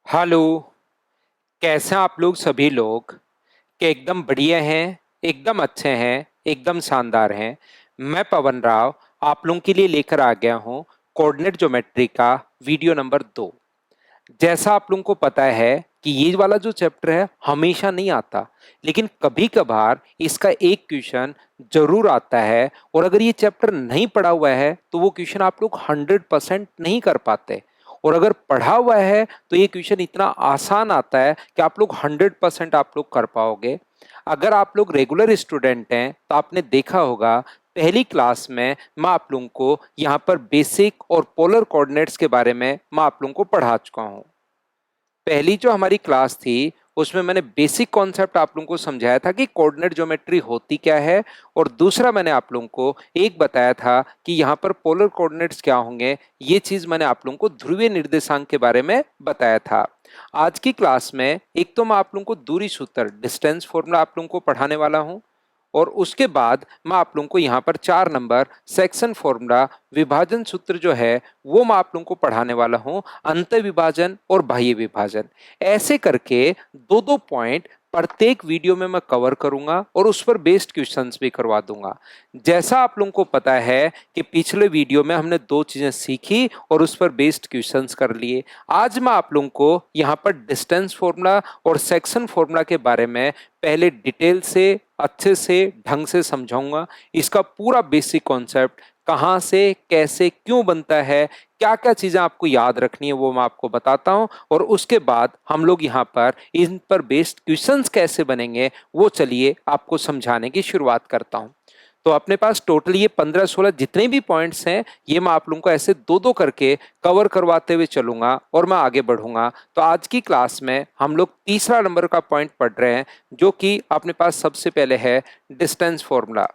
Hello. कैसे हैं आप लोग सभी लोग? कि एकदम बढ़िया हैं, एकदम अच्छे हैं, एकदम शानदार हैं। मैं पवन राव आप लोगों के लिए लेकर आ गया हूँ कोऑर्डिनेट ज्योमेट्री का वीडियो नंबर 2। जैसा आप लोगों को पता है कि ये वाला जो चैप्टर है हमेशा नहीं आता, लेकिन कभी कभार इसका एक क्वेश्चन जरूर आता है। और अगर ये चैप्टर नहीं पढ़ा हुआ है तो वो क्वेश्चन आप लोग 100% नहीं कर पाते। और अगर पढ़ा हुआ है तो ये क्वेश्चन इतना आसान आता है कि आप लोग 100% आप लोग कर पाओगे। अगर आप लोग रेगुलर स्टूडेंट हैं तो आपने देखा होगा पहली क्लास में मैं आप लोगों को यहाँ पर बेसिक और पोलर कोऑर्डिनेट्स के बारे में मैं आप लोगों को पढ़ा चुका हूँ। पहली जो हमारी क्लास थी उसमें मैंने बेसिक कॉन्सेप्ट आप लोगों को समझाया था कि कोऑर्डिनेट ज्योमेट्री होती क्या है। और दूसरा मैंने आप लोगों को एक बताया था कि यहाँ पर पोलर कोऑर्डिनेट्स क्या होंगे। ये चीज मैंने आप लोगों को ध्रुवीय निर्देशांक के बारे में बताया था। आज की क्लास में एक तो मैं आप लोगों को दूरी सूत्र डिस्टेंस फॉर्मूला आप लोगों को पढ़ाने वाला हूँ। और उसके बाद मैं आप लोगों को यहाँ पर 4 नंबर सेक्शन फॉर्मूला विभाजन सूत्र जो है वो मैं आप लोगों को पढ़ाने वाला हूँ, अंत विभाजन और बाह्य विभाजन। ऐसे करके दो दो पॉइंट प्रत्येक वीडियो में मैं कवर करूंगा और उस पर बेस्ड क्वेश्चंस भी करवा दूंगा। जैसा आप लोगों को पता है कि पिछले वीडियो में हमने दो चीजें सीखी और उस पर बेस्ड क्वेश्चंस कर लिए। आज मैं आप लोगों को यहाँ पर डिस्टेंस फॉर्मूला और सेक्शन फॉर्मूला के बारे में पहले डिटेल से अच्छे से ढंग से समझाऊंगा। इसका पूरा बेसिक कॉन्सेप्ट कहाँ से कैसे क्यों बनता है, क्या क्या चीजें आपको याद रखनी है वो मैं आपको बताता हूं। और उसके बाद हम लोग यहाँ पर इन पर बेस्ड क्वेश्चंस कैसे बनेंगे वो चलिए आपको समझाने की शुरुआत करता हूं। तो अपने पास टोटल ये 15-16 जितने भी पॉइंट्स हैं ये मैं आप लोगों को ऐसे दो दो करके कवर करवाते हुए चलूंगा और मैं आगे बढ़ूंगा। तो आज की क्लास में हम लोग तीसरा नंबर का पॉइंट पढ़ रहे हैं जो कि अपने पास सबसे पहले है डिस्टेंस फॉर्मूला।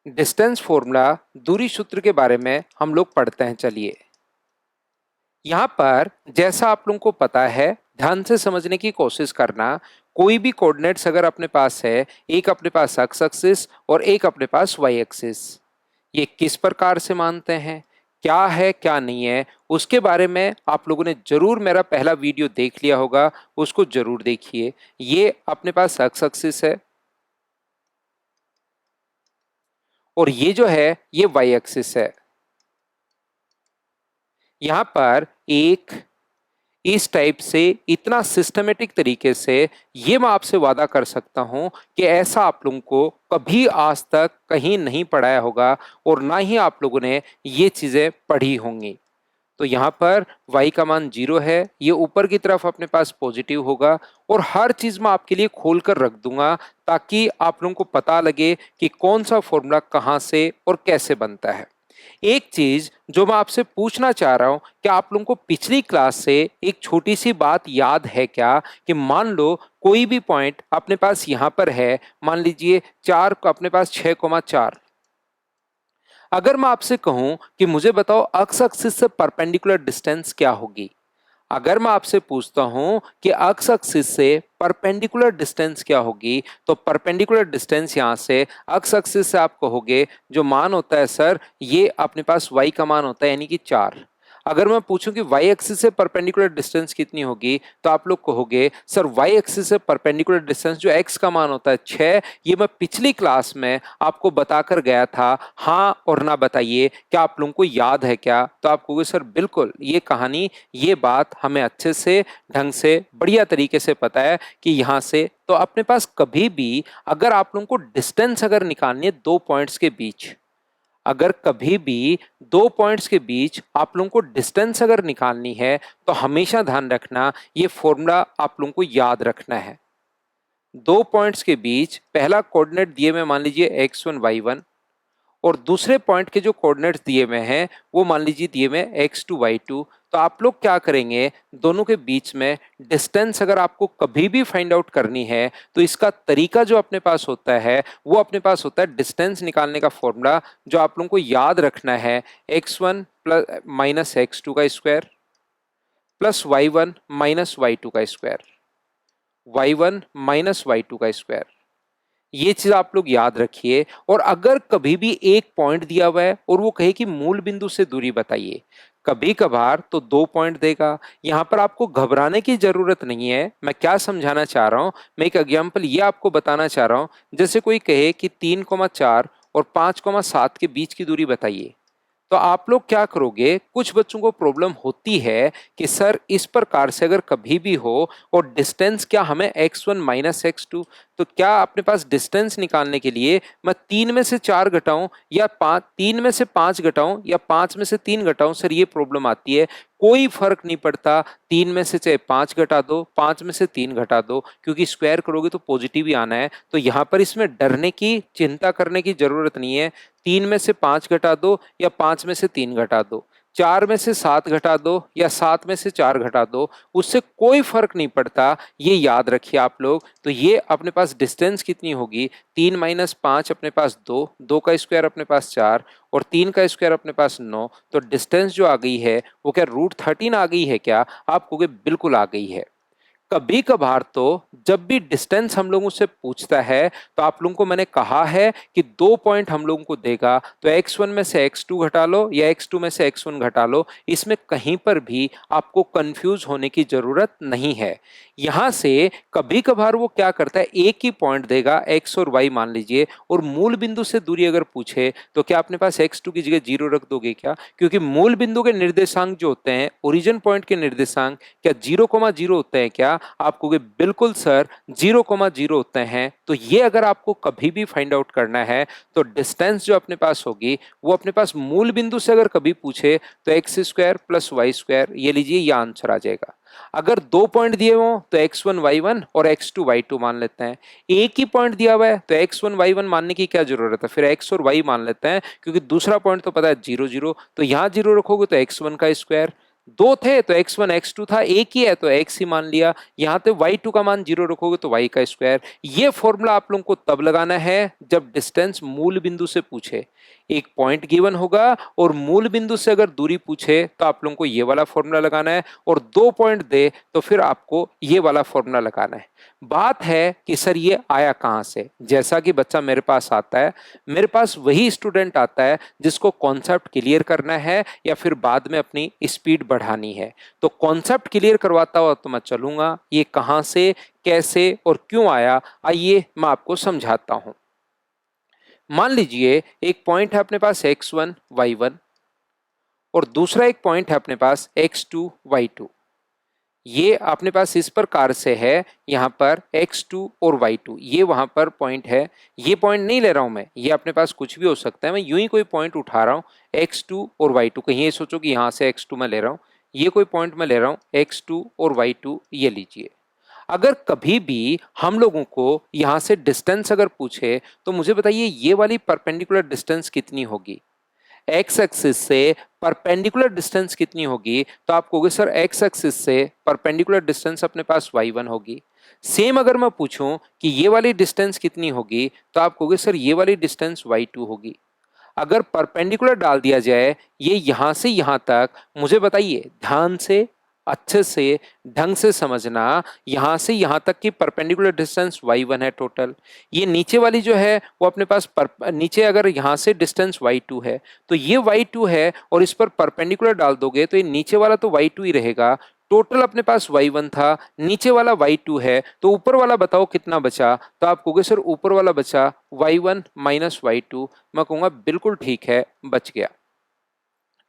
डिस्टेंस फॉर्मूला दूरी सूत्र के बारे में हम लोग पढ़ते हैं। चलिए यहाँ पर जैसा आप लोगों को पता है ध्यान से समझने की कोशिश करना। कोई भी कोऑर्डिनेट्स अगर अपने पास है, एक अपने पास एक्स एक्सिस और एक अपने पास वाई एक्सिस, ये किस प्रकार से मानते हैं, क्या है क्या नहीं है, उसके बारे में आप लोगों ने जरूर मेरा पहला वीडियो देख लिया होगा, उसको जरूर देखिए। ये अपने पास एक्स एक्सिस है और ये जो है ये वाई एक्सिस है। यहाँ पर एक इस टाइप से इतना सिस्टमेटिक तरीके से ये मैं आपसे वादा कर सकता हूं कि ऐसा आप लोगों को कभी आज तक कहीं नहीं पढ़ाया होगा और ना ही आप लोगों ने ये चीजें पढ़ी होंगी। तो यहाँ पर y का मान 0 है, ये ऊपर की तरफ अपने पास पॉजिटिव होगा और हर चीज मैं आपके लिए खोल कर रख दूंगा ताकि आप लोगों को पता लगे कि कौन सा फॉर्मूला कहाँ से और कैसे बनता है। एक चीज जो मैं आपसे पूछना चाह रहा हूं कि आप लोगों को पिछली क्लास से एक छोटी सी बात याद है क्या कि मान लो कोई भी पॉइंट अपने पास यहां पर है, मान लीजिए 4 को अपने पास 6,4। अगर मैं आपसे कहूं कि मुझे बताओ एक्स एक्सिस से परपेंडिकुलर डिस्टेंस क्या होगी। अगर मैं आपसे पूछता हूं कि एक्स एक्सिस से परपेंडिकुलर डिस्टेंस क्या होगी तो परपेंडिकुलर डिस्टेंस यहां से एक्स एक्सिस से आप कहोगे जो मान होता है सर ये अपने पास वाई का मान होता है यानी कि 4। अगर मैं पूछूं कि वाई एक्सिस से परपेंडिकुलर डिस्टेंस कितनी होगी तो आप लोग कहोगे सर वाई एक्सिस से परपेंडिकुलर डिस्टेंस जो एक्स का मान होता है 6। ये मैं पिछली क्लास में आपको बताकर गया था, हाँ और ना बताइए क्या आप लोगों को याद है क्या। तो आप कहोगे सर बिल्कुल ये कहानी ये बात हमें अच्छे से ढंग से बढ़िया तरीके से पता है कि यहाँ से तो अपने पास कभी भी अगर आप लोगों को डिस्टेंस अगर निकालनी है दो पॉइंट्स के बीच, अगर कभी भी दो पॉइंट्स के बीच आप लोगों को डिस्टेंस अगर निकालनी है तो हमेशा ध्यान रखना ये फॉर्मूला आप लोगों को याद रखना है। दो पॉइंट्स के बीच पहला कोऑर्डिनेट दिए हुए मान लीजिए x1 y1 और दूसरे पॉइंट के जो कोऑर्डिनेट्स दिए हुए हैं वो मान लीजिए दिए हुए x2 y2। तो आप लोग क्या करेंगे दोनों के बीच में डिस्टेंस अगर आपको कभी भी फाइंड आउट करनी है तो इसका तरीका जो अपने पास होता है वो अपने पास होता है डिस्टेंस निकालने का फॉर्मूला जो आप लोगों को याद रखना है x1 प्लस माइनस x2 का square plus y1 minus y2 का स्क्वायर, y1 माइनस y2 का स्क्वायर। ये चीज आप लोग याद रखिए। और अगर कभी भी एक पॉइंट दिया हुआ है और वो कहे कि मूल बिंदु से दूरी बताइए, कभी कभार तो 2 पॉइंट देगा। यहाँ पर आपको घबराने की जरूरत नहीं है। मैं क्या समझाना चाह रहा हूँ, मैं एक एग्जाम्पल ये आपको बताना चाह रहा हूँ। जैसे कोई कहे कि 3,4 और 5,7 के बीच की दूरी बताइए, तो आप लोग क्या करोगे? कुछ बच्चों को प्रॉब्लम होती है कि सर इस प्रकार से अगर कभी भी हो और डिस्टेंस क्या हमें x1 माइनस x2, तो क्या अपने पास डिस्टेंस निकालने के लिए मैं 3 में से 4 घटाऊं या 3 में से 5 घटाऊं या 5 में से 3 घटाऊं? सर ये प्रॉब्लम आती है। कोई फर्क नहीं पड़ता, 3 में से चाहे 5 घटा दो, 5 में से 3 घटा दो, क्योंकि स्क्वायर करोगे तो पॉजिटिव ही आना है। तो यहाँ पर इसमें डरने की, चिंता करने की जरूरत नहीं है। 3 में से 5 घटा दो या 5 में से 3 घटा दो, 4 में से 7 घटा दो या 7 में से 4 घटा दो, उससे कोई फर्क नहीं पड़ता। ये याद रखिए आप लोग। तो ये अपने पास डिस्टेंस कितनी होगी? 3 माइनस 5 अपने पास 2, 2 का स्क्वायर अपने पास 4 और 3 का स्क्वायर अपने पास 9। तो डिस्टेंस जो आ गई है वो क्या √13 आ गई है क्या? आप कहोगे बिल्कुल आ गई है। कभी कभार तो जब भी डिस्टेंस हम लोगों से पूछता है तो आप लोगों को मैंने कहा है कि 2 पॉइंट हम लोगों को देगा, तो x1 में से x2 घटा लो या x2 में से x1 घटा लो। इसमें कहीं पर भी आपको कंफ्यूज होने की जरूरत नहीं है। यहां से कभी कभार वो क्या करता है, एक ही पॉइंट देगा x और y मान लीजिए, और मूल बिंदु से दूरी अगर पूछे तो क्या अपने पास x2 की जगह 0 रख दोगे क्या? क्योंकि मूल बिंदु के निर्देशांक जो होते हैं, ओरिजिन पॉइंट के निर्देशांक क्या 0,0 होते हैं क्या? आप कहोगे बिल्कुल सर 0,0 होते हैं। तो ये अगर आपको कभी भी फाइंड आउट करना है तो डिस्टेंस जो अपने पास होगी वो अपने पास मूल बिंदु से अगर कभी पूछे तो x² प्लस y², ये लीजिए ये आंसर आ जाएगा। अगर 2 पॉइंट दिए हो तो x1 y1 और x2 y2 मान लेते हैं। एक ही पॉइंट दिया हुआ है तो x1 y1 मानने की क्या जरूरत है, फिर x और y मान लेते हैं, क्योंकि दूसरा पॉइंट तो पता है 0 0। तो यहां 0 रखोगे तो x1 का स्क्वायर, 2 थे तो x1 x2 था, एक ही है तो x ही मान लिया। यहां पे y2 का मान 0 रखोगे तो y का स्क्वायर। ये फॉर्मूला आप लोगों को तब लगाना है जब डिस्टेंस मूल बिंदु से पूछे। एक पॉइंट गिवन होगा और मूल बिंदु से अगर दूरी पूछे तो आप लोगों को ये वाला फॉर्मूला लगाना है, और 2 पॉइंट दे तो फिर आपको ये वाला फॉर्मूला लगाना है। बात है कि सर ये आया कहां से? जैसा कि बच्चा मेरे पास आता है, मेरे पास वही स्टूडेंट आता है जिसको कॉन्सेप्ट क्लियर करना है या फिर बाद में अपनी स्पीड बढ़ानी है। तो कॉन्सेप्ट क्लियर करवाता हुआ तो मैं चलूंगा, ये कहां से, कैसे और क्यों आया, आइए मैं आपको समझाता हूं। मान लीजिए एक पॉइंट है अपने पास x1 y1 और दूसरा एक पॉइंट है अपने पास x2 y2। ये अपने पास इस प्रकार से है, यहाँ पर x2 और y2, ये वहां पर पॉइंट है। ये पॉइंट नहीं ले रहा हूं मैं, ये अपने पास कुछ भी हो सकता है, मैं यूं ही कोई पॉइंट उठा रहा हूं x2 और y2। कहीं ये सोचो कि यहां से x2 मैं ले रहा हूं, ये कोई पॉइंट मैं ले रहा हूं x2 और y2, ये लीजिए। अगर कभी भी हम लोगों को यहां से डिस्टेंस अगर पूछे तो मुझे बताइए ये वाली परपेंडिकुलर डिस्टेंस कितनी होगी? एक्स एक्सिस से परपेंडिकुलर डिस्टेंस कितनी होगी? तो आप कहोगे सर एक्स एक्सिस से परपेंडिकुलर डिस्टेंस अपने पास y1 होगी। सेम अगर मैं पूछूं कि ये वाली डिस्टेंस कितनी होगी तो आप कहोगे सर ये वाली डिस्टेंस y2 होगी। अगर परपेंडिकुलर डाल दिया जाए ये यहां से यहां तक, मुझे बताइए ध्यान से, अच्छे से, ढंग से समझना, यहां से यहां तक की परपेंडिकुलर डिस्टेंस y1 है टोटल। ये नीचे वाली जो है वो अपने पास नीचे अगर यहां से डिस्टेंस y2 है तो ये y2 है, और इस पर परपेंडिकुलर डाल दोगे तो ये नीचे वाला तो y2 ही रहेगा। टोटल अपने पास y1 था, नीचे वाला y2 है, तो ऊपर वाला बताओ कितना बचा? तो आप कहोगे सर ऊपर वाला बचा y1 माइनस y2। मैं कहूंगा बिल्कुल ठीक है, बच गया।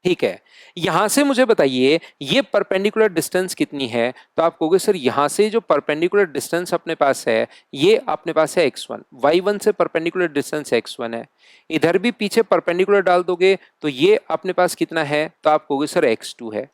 ठीक है, यहां से मुझे बताइए ये परपेंडिकुलर डिस्टेंस कितनी है? तो आप कहोगे सर यहां से जो परपेंडिकुलर डिस्टेंस अपने पास है ये अपने पास है x1, y1 से परपेंडिकुलर डिस्टेंस x1 है। इधर भी पीछे परपेंडिकुलर डाल दोगे तो ये अपने पास कितना है? तो आप कहोगे सर x2 है।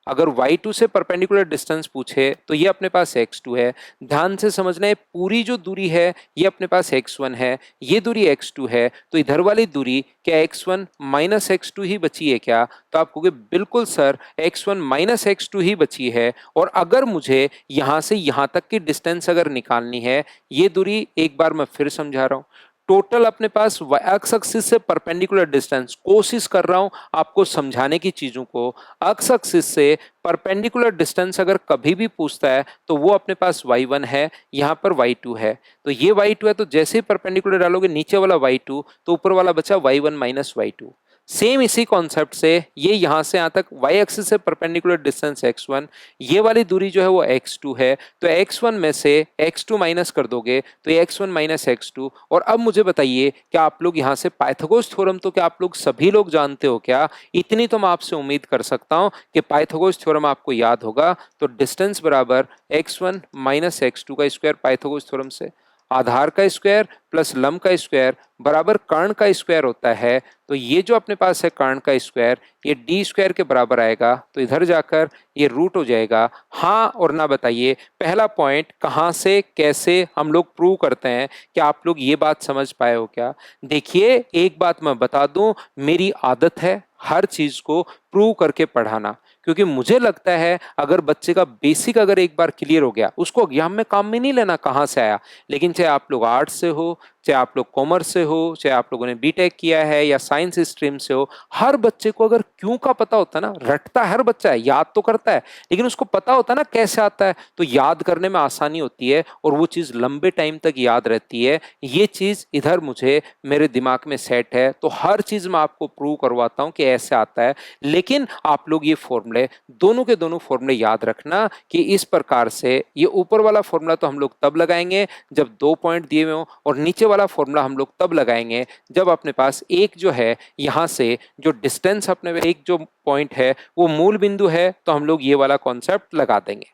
अगर y2 से परपेंडिकुलर डिस्टेंस पूछे तो ये अपने पास x2 है। ध्यान से समझना है, पूरी जो दूरी है ये अपने पास x1 है, ये दूरी x2 है, तो इधर वाली दूरी क्या x1 माइनस x2 ही बची है क्या? तो आप कहोगे बिल्कुल सर x1 माइनस x2 ही बची है। और अगर मुझे यहां से यहां तक की डिस्टेंस अगर निकालनी है, ये दूरी एक बार मैं फिर समझा रहा हूं, टोटल अपने पास एक्स एक्सिस से परपेंडिकुलर डिस्टेंस, कोशिश कर रहा हूं आपको समझाने की चीजों को। एक्स एक्सिस से परपेंडिकुलर डिस्टेंस अगर कभी भी पूछता है तो वो अपने पास y1 है, यहाँ पर y2 है। तो ये y2 है, तो जैसे ही परपेंडिकुलर डालोगे नीचे वाला y2 तो ऊपर वाला बचा y1 माइनस y2। सेम इसी कॉन्सेप्ट से ये यहाँ से यहाँ तक y एक्सिस से परपेंडिकुलर डिस्टेंस x1, ये वाली दूरी जो है वो x2 है, तो x1 में से x2 माइनस कर दोगे तो ये x1 माइनस x2। और अब मुझे बताइए क्या आप लोग यहाँ से पाइथागोरस थ्योरम तो क्या आप लोग सभी लोग जानते हो क्या? इतनी तो मैं आपसे उम्मीद कर सकता हूँ कि पाइथागोरस थ्योरम आपको याद होगा। तो डिस्टेंस बराबर x1 माइनस x2 का स्क्वायर पाइथागोरस थ्योरम से, आधार का स्क्वायर प्लस लंब का स्क्वायर बराबर कर्ण का स्क्वायर होता है। तो ये जो अपने पास है कर्ण का स्क्वायर, ये डी स्क्वायर के बराबर आएगा, तो इधर जाकर ये रूट हो जाएगा। हाँ और ना बताइए पहला पॉइंट कहाँ से कैसे हम लोग प्रूव करते हैं, क्या आप लोग ये बात समझ पाए हो क्या? देखिए एक बात मैं बता दूं, मेरी आदत है हर चीज को प्रूव करके पढ़ाना, क्योंकि मुझे लगता है अगर बच्चे का बेसिक अगर एक बार क्लियर हो गया, उसको एग्जाम में काम में नहीं लेना कहाँ से आया। लेकिन चाहे आप लोग आर्ट्स से हो, चाहे आप लोग कॉमर्स से हो, चाहे आप लोगों ने बीटेक किया है या साइंस स्ट्रीम से हो, हर बच्चे को अगर क्यों का पता होता है ना, रटता हर बच्चा है, याद तो करता है लेकिन उसको पता होता है ना कैसे आता है, तो याद करने में आसानी होती है और वो चीज लंबे टाइम तक याद रहती है। ये चीज इधर मुझे मेरे दिमाग में सेट है, तो हर चीज मैं आपको प्रूव करवाता हूं कि ऐसे आता है। लेकिन आप लोग ये फॉर्मूले दोनों के दोनों फॉर्मूले याद रखना कि इस प्रकार से ये ऊपर वाला फॉर्मूला तो हम लोग तब लगाएंगे जब 2 पॉइंट दिए हुए हो, और नीचे वाला फॉर्मूला हम लोग तब लगाएंगे जब अपने पास एक जो है यहां से जो डिस्टेंस अपने एक जो पॉइंट है वो मूल बिंदु है, तो हम लोग ये वाला कॉन्सेप्ट लगा देंगे।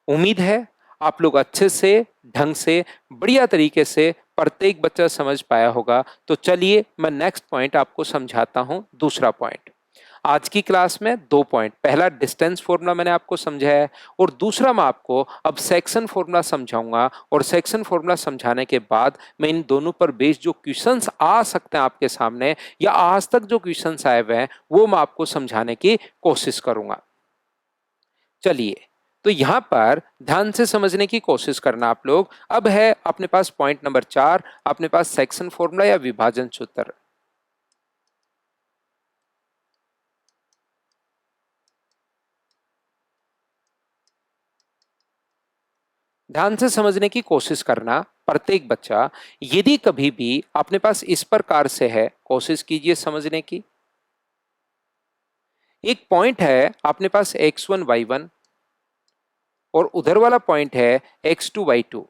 उम्मीद है आप लोग अच्छे से ढंग से बढ़िया तरीके से प्रत्येक बच्चा समझ पाया होगा। तो चलिए मैं नेक्स्ट पॉइंट आपको समझाता हूं। दूसरा पॉइंट आज की क्लास में 2 पॉइंट, पहला डिस्टेंस फॉर्मूला मैंने आपको समझाया है और दूसरा मैं आपको अब सेक्शन फॉर्मूला समझाऊंगा। और सेक्शन फॉर्मूला समझाने के बाद मैं इन दोनों पर बेस्ड जो क्वेश्चंस आ सकते हैं आपके सामने या आज तक जो क्वेश्चंस आए हुए हैं वो मैं आपको समझाने की कोशिश करूंगा। चलिए तो यहां पर ध्यान से समझने की कोशिश करना आप लोग। अब है अपने पास पॉइंट नंबर 4, अपने पास सेक्शन फॉर्मूला या विभाजन सूत्र। ध्यान से समझने की कोशिश करना प्रत्येक बच्चा। यदि कभी भी अपने पास इस प्रकार से है, कोशिश कीजिए समझने की। एक पॉइंट है अपने पास x1 y1 और उधर वाला पॉइंट है x2 y2।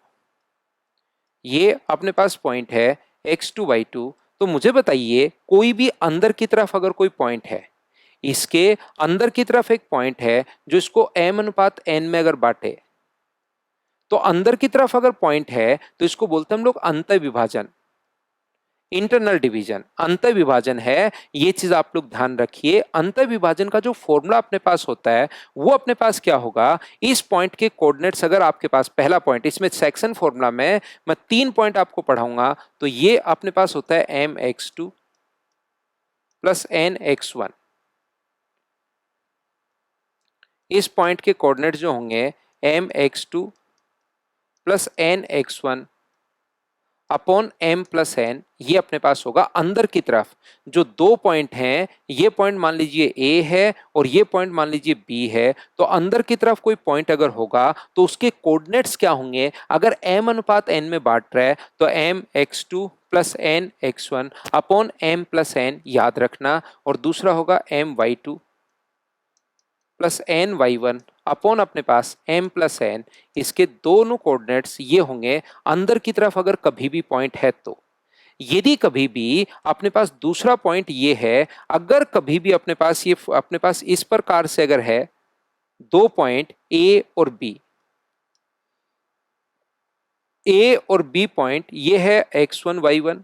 ये अपने पास पॉइंट है x2 y2। तो मुझे बताइए कोई भी अंदर की तरफ अगर कोई पॉइंट है, इसके अंदर की तरफ एक पॉइंट है जो इसको m अनुपात n में अगर बांटे, तो अंदर की तरफ अगर पॉइंट है तो इसको बोलते हैं हम लोग अंतः विभाजन, इंटरनल डिवीजन। अंतः विभाजन है, ये चीज आप लोग ध्यान रखिए। अंतः विभाजन का जो फॉर्मूला अपने पास होता है वो अपने पास क्या होगा, इस पॉइंट के कोऑर्डिनेट्स अगर आपके पास पहला पॉइंट, इसमें सेक्शन फॉर्मूला में मैं 3 पॉइंट आपको पढ़ाऊंगा, तो ये अपने पास होता है mx2 प्लस nx1। इस पॉइंट के कोऑर्डिनेट्स जो होंगे mx2 plus nx1 upon m plus n, ये अपने पास होगा अंदर की तरफ। जो 2 पॉइंट हैं, ये पॉइंट मान लीजिए A है और ये पॉइंट मान लीजिए B है, तो अंदर की तरफ कोई पॉइंट अगर होगा तो उसके कोऑर्डिनेट्स क्या होंगे, अगर m अनुपात n में बांट रहा है तो mx2 plus nx1 upon m plus n याद रखना, और दूसरा होगा my2 प्लस ny1 अपॉन अपने पास m प्लस n। इसके दोनों कोऑर्डिनेट्स ये होंगे अंदर की तरफ अगर कभी भी पॉइंट है तो। यदि कभी भी अपने पास दूसरा पॉइंट ये है, अगर कभी भी अपने पास ये अपने पास इस प्रकार से अगर है 2 पॉइंट A और B, A और B पॉइंट ये है x1 y1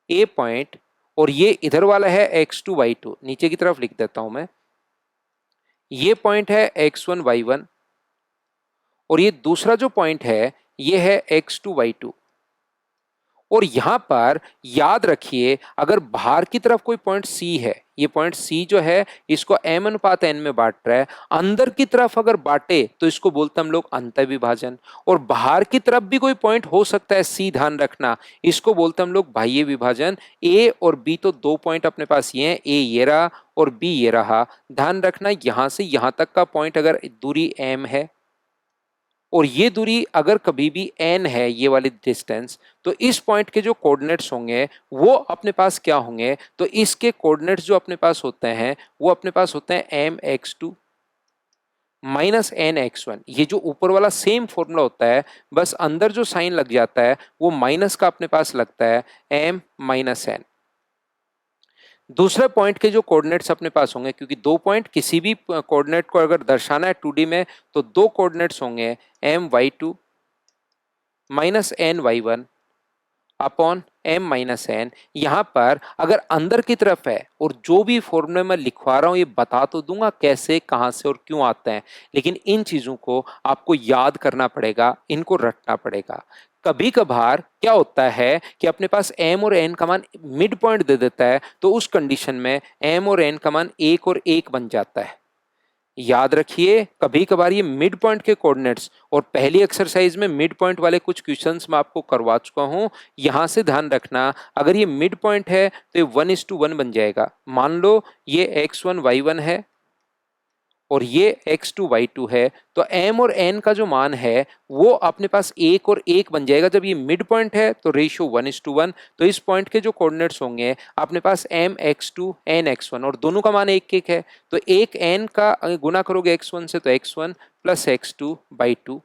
A पॉइंट, और ये इधर वाला है x2 y2, नीचे की तरफ लिख देता हूं मैं। ये पॉइंट है x1 y1 और ये दूसरा जो पॉइंट है ये है x2 y2। और यहां पर याद रखिए अगर बाहर की तरफ कोई पॉइंट C है, ये पॉइंट C जो है इसको m अनुपात n में बांट रहा है, अंदर की तरफ अगर बांटे तो इसको बोलते हैं हम लोग अंतः विभाजन। और बाहर की तरफ भी कोई पॉइंट हो सकता है C, ध्यान रखना, इसको बोलते हैं हम लोग बाह्य विभाजन। A और B तो 2 पॉइंट अपने पास ये हैं, A ये रहा और B ये रहा। ध्यान रखना यहां से यहां तक का पॉइंट अगर दूरी m है, और ये दूरी अगर कभी भी n है, ये वाली डिस्टेंस, तो इस पॉइंट के जो कोऑर्डिनेट्स होंगे वो अपने पास क्या होंगे, तो इसके कोऑर्डिनेट्स जो अपने पास होते हैं वो अपने पास होते हैं mx2 माइनस nx1। ये जो ऊपर वाला सेम फॉर्मूला होता है, बस अंदर जो साइन लग जाता है वो माइनस का अपने पास लगता है m माइनस n। दूसरे पॉइंट के जो कोऑर्डिनेट्स अपने पास होंगे, क्योंकि दो पॉइंट किसी भी कोऑर्डिनेट को अगर दर्शाना है 2D में, तो दो कोऑर्डिनेट्स होंगे my2 minus ny1 upon m minus N. यहाँ पर अगर अंदर की तरफ है, और जो भी फॉर्मूले मैं लिखवा रहा हूँ ये बता तो दूंगा कैसे, कहाँ से और क्यों आते हैं, लेकिन इन चीज़ों को आपको याद करना पड़ेगा, इनको रटना पड़ेगा। कभी कभार क्या होता है कि अपने पास m और n का मान मिड पॉइंट दे देता है, तो उस कंडीशन में m और n का मान 1 और 1 बन जाता है। याद रखिए, कभी कभार ये मिड पॉइंट के कोऑर्डिनेट्स, और पहली एक्सरसाइज में मिड पॉइंट वाले कुछ क्वेश्चंस मैं आपको करवा चुका हूं, यहां से ध्यान रखना, अगर ये मिड पॉइंट है तो ये 1:1 बन जाएगा। मान लो ये x1 y1 है और ये x2 y2 है, तो m और n का जो मान है वो अपने पास 1 और 1 बन जाएगा। जब ये मिड पॉइंट है तो रेशियो 1:1, तो इस पॉइंट के जो कोऑर्डिनेट्स होंगे अपने पास m x2 n x1, और दोनों का मान 1 है, तो एक n का गुना करोगे x1 से तो x1 प्लस x2/2,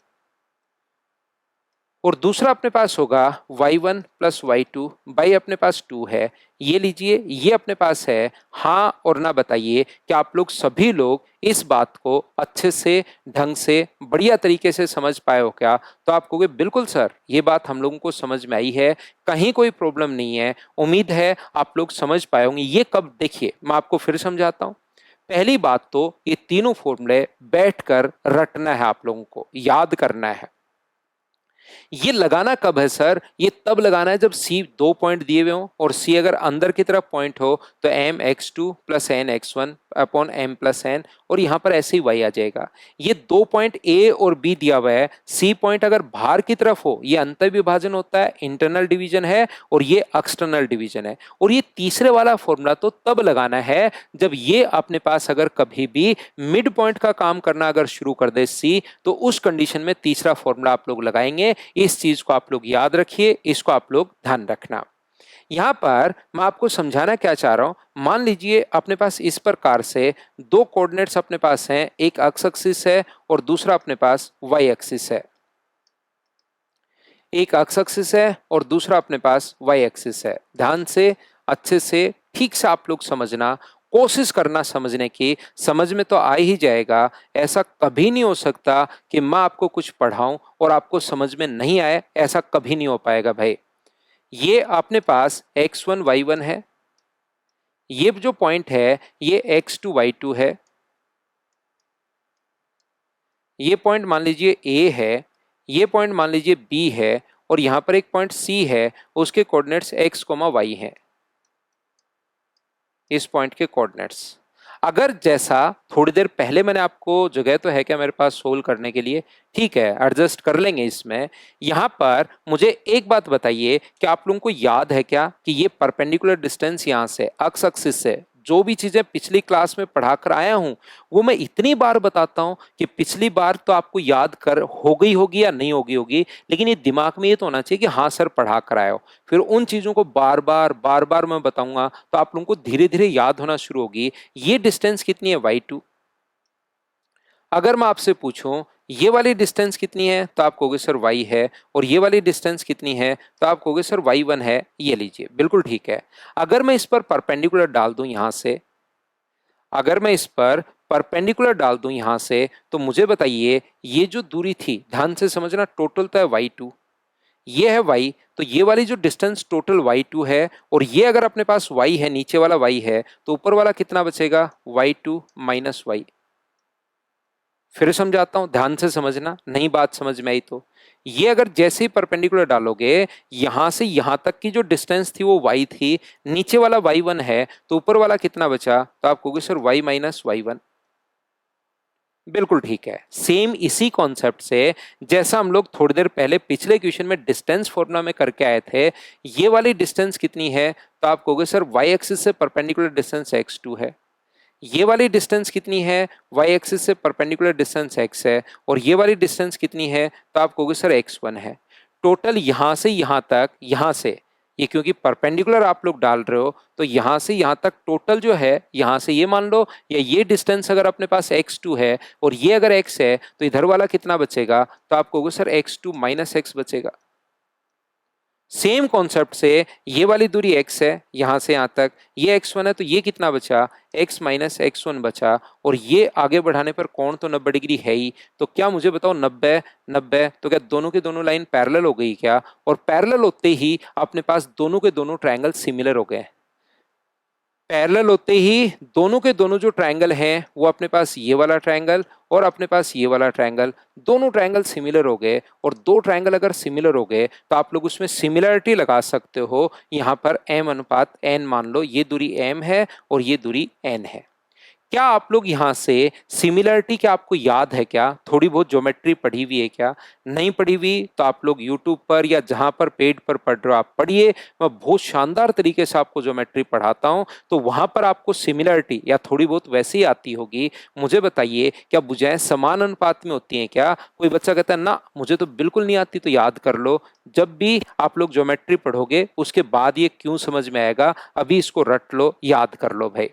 और दूसरा अपने पास होगा y1 प्लस y2 बाई अपने पास 2 है। ये लीजिए, ये अपने पास है। हाँ और ना बताइए कि आप लोग सभी लोग इस बात को अच्छे से, ढंग से, बढ़िया तरीके से समझ पाए हो क्या? तो आप कहोगे बिल्कुल सर, ये बात हम लोगों को समझ में आई है, कहीं कोई प्रॉब्लम नहीं है। उम्मीद है आप लोग समझ पाए होंगे। ये कब, देखिए मैं आपको फिर समझाता हूँ। पहली बात तो ये तीनों फॉर्मूले बैठकर रटना है, आप लोगों को याद करना है। ये लगाना कब है सर? ये तब लगाना है जब C दो पॉइंट दिए हुए हो, और C अगर अंदर की तरफ पॉइंट हो तो mx2 plus nx1 upon m plus n, और यहाँ पर ऐसे ही y आ जाएगा। ये दो पॉइंट A और B दिया हुआ है। C पॉइंट अगर बाहर की तरफ हो, ये अंतर विभाजन होता है, इंटरनल डिवीजन है, और ये एक्सटर्नल डिवीजन है। और ये तीसरे वाला फॉर्मूला तो तब लगाना है जब ये अपने पास अगर कभी भी मिड पॉइंट का काम करना अगर शुरू कर दे C, तो उस कंडीशन में तीसरा फॉर्मूला आप लोग लगाएंगे। इस चीज को आप लोग याद रखिए, इसको आप लोग ध्यान रखना। यहां पर मैं आपको समझाना क्या चाह रहा हूं, मान लीजिए अपने पास इस प्रकार से दो कोऑर्डिनेट्स अपने पास हैं, एक एक्स एक्सिस है और दूसरा अपने पास वाई एक्सिस है। एक एक्स एक्सिस है और दूसरा अपने पास वाई एक्सिस है। ध्यान से, अच्छे से, ठीक से आप लोग समझना, कोशिश करना समझने की। समझ में तो आ ही जाएगा। ऐसा कभी नहीं हो सकता कि मैं आपको कुछ पढ़ाऊं और आपको समझ में नहीं आए, ऐसा कभी नहीं हो पाएगा भाई। ये अपने पास x1 y1 है, ये जो पॉइंट है ये x2 y2 है, ये पॉइंट मान लीजिए A है, ये पॉइंट मान लीजिए B है, और यहां पर एक पॉइंट C है, उसके कोऑर्डिनेट्स x, y हैं। इस पॉइंट के कोऑर्डिनेट्स अगर जैसा थोड़ी देर पहले मैंने आपको, जगह तो है क्या मेरे पास सोल्व करने के लिए? ठीक है, एडजस्ट कर लेंगे इसमें। यहां पर मुझे एक बात बताइए कि आप लोगों को याद है क्या कि ये परपेंडिकुलर डिस्टेंस यहां से एक्स एक्सिस से, जो भी चीजें पिछली क्लास में पढ़ाकर आया हूं वो मैं इतनी बार बताता हूं कि पिछली बार तो आपको याद कर हो गई होगी या नहीं होगी होगी, लेकिन ये दिमाग में ये तो होना चाहिए कि हाँ सर पढ़ा कर आए हो। फिर उन चीजों को बार बार मैं बताऊंगा तो आप लोगों को धीरे धीरे याद होना शुरू होगी। ये डिस्टेंस कितनी है y2? अगर मैं आपसे पूछूं ये वाली डिस्टेंस कितनी है, तो आप कहोगे सर y है, और ये वाली डिस्टेंस कितनी है, तो आप कहोगे सर y1 है। ये लीजिए, बिल्कुल ठीक है। अगर मैं इस पर परपेंडिकुलर डाल दूं यहां से, अगर मैं इस पर परपेंडिकुलर डाल दूं यहां से, तो मुझे बताइए ये जो दूरी थी, ध्यान से समझना, टोटल तो है y2, ये है y, तो ये वाली जो डिस्टेंस टोटल y2 है, और ये अगर अपने पास y है, नीचे वाला y है, तो ऊपर वाला कितना बचेगा? y2 minus y। फिर समझाता हूं, ध्यान से समझना, नई बात समझ में आई तो। ये अगर जैसे ही परपेंडिकुलर डालोगे, यहां से यहां तक की जो डिस्टेंस थी वो y थी, नीचे वाला y1 है, तो ऊपर वाला कितना बचा? तो आप कहोगे सर y माइनस y1। बिल्कुल ठीक है। सेम इसी कॉन्सेप्ट से जैसा हम लोग थोड़ी देर पहले पिछले क्वेश्चन में डिस्टेंस फॉर्मूला में करके आए थे, ये वाली डिस्टेंस कितनी है? तो आप कहोगे सर y एक्सिस से परपेंडिकुलर डिस्टेंस x2 है। ये वाली डिस्टेंस कितनी है, y एक्सिस से परपेंडिकुलर डिस्टेंस x है, और ये वाली डिस्टेंस कितनी है, तो आप कहोगे सर x1 है। टोटल यहां से यहां तक, यहां से ये क्योंकि परपेंडिकुलर आप लोग डाल रहे हो, तो यहां से यहां तक टोटल जो है, यहां से ये मान लो, या ये डिस्टेंस अगर अपने पास x2 है और ये अगर x है, तो इधर वाला कितना बचेगा, तो आप कहोगे सर x2 माइनस x बचेगा। सेम कॉन्सेप्ट से ये वाली दूरी x है यहां से यहां तक, ये x1 है, तो ये कितना बचा, x माइनस x1 बचा, और ये आगे बढ़ाने पर कोण तो 90 डिग्री है ही, तो क्या मुझे बताओ 90 90, तो क्या दोनों के दोनों लाइन पैरेलल हो गई क्या, और पैरेलल होते ही अपने पास दोनों के दोनों ट्रायंगल सिमिलर हो गए। पैरेलल होते ही दोनों के दोनों जो ट्रायंगल हैं वो अपने पास ये वाला ट्रायंगल और अपने पास ये वाला ट्रायंगल, दोनों ट्रायंगल सिमिलर हो गए, और दो ट्रायंगल अगर सिमिलर हो गए तो आप लोग उसमें सिमिलरिटी लगा सकते हो। यहां पर m अनुपात n मान लो, ये दूरी m है और ये दूरी n है। क्या आप लोग यहां से सिमिलरिटी, क्या आपको याद है क्या, थोड़ी बहुत ज्योमेट्री पढ़ी हुई है क्या, नहीं पढ़ी हुई तो आप लोग यूट्यूब पर या जहां पर पेड पर पढ़ रहे हो आप पढ़िए, मैं बहुत शानदार तरीके से आपको ज्योमेट्री पढ़ाता हूं, तो वहां पर आपको सिमिलरिटी या थोड़ी बहुत वैसे ही आती होगी। मुझे बताइए क्या भुजाएं समान अनुपात में होती हैं क्या, कोई बच्चा कहता है ना मुझे तो बिल्कुल नहीं आती, तो याद कर लो, जब भी आप लोग ज्योमेट्री पढ़ोगे उसके बाद ये क्यों समझ में आएगा, अभी इसको रट लो, याद कर लो भाई।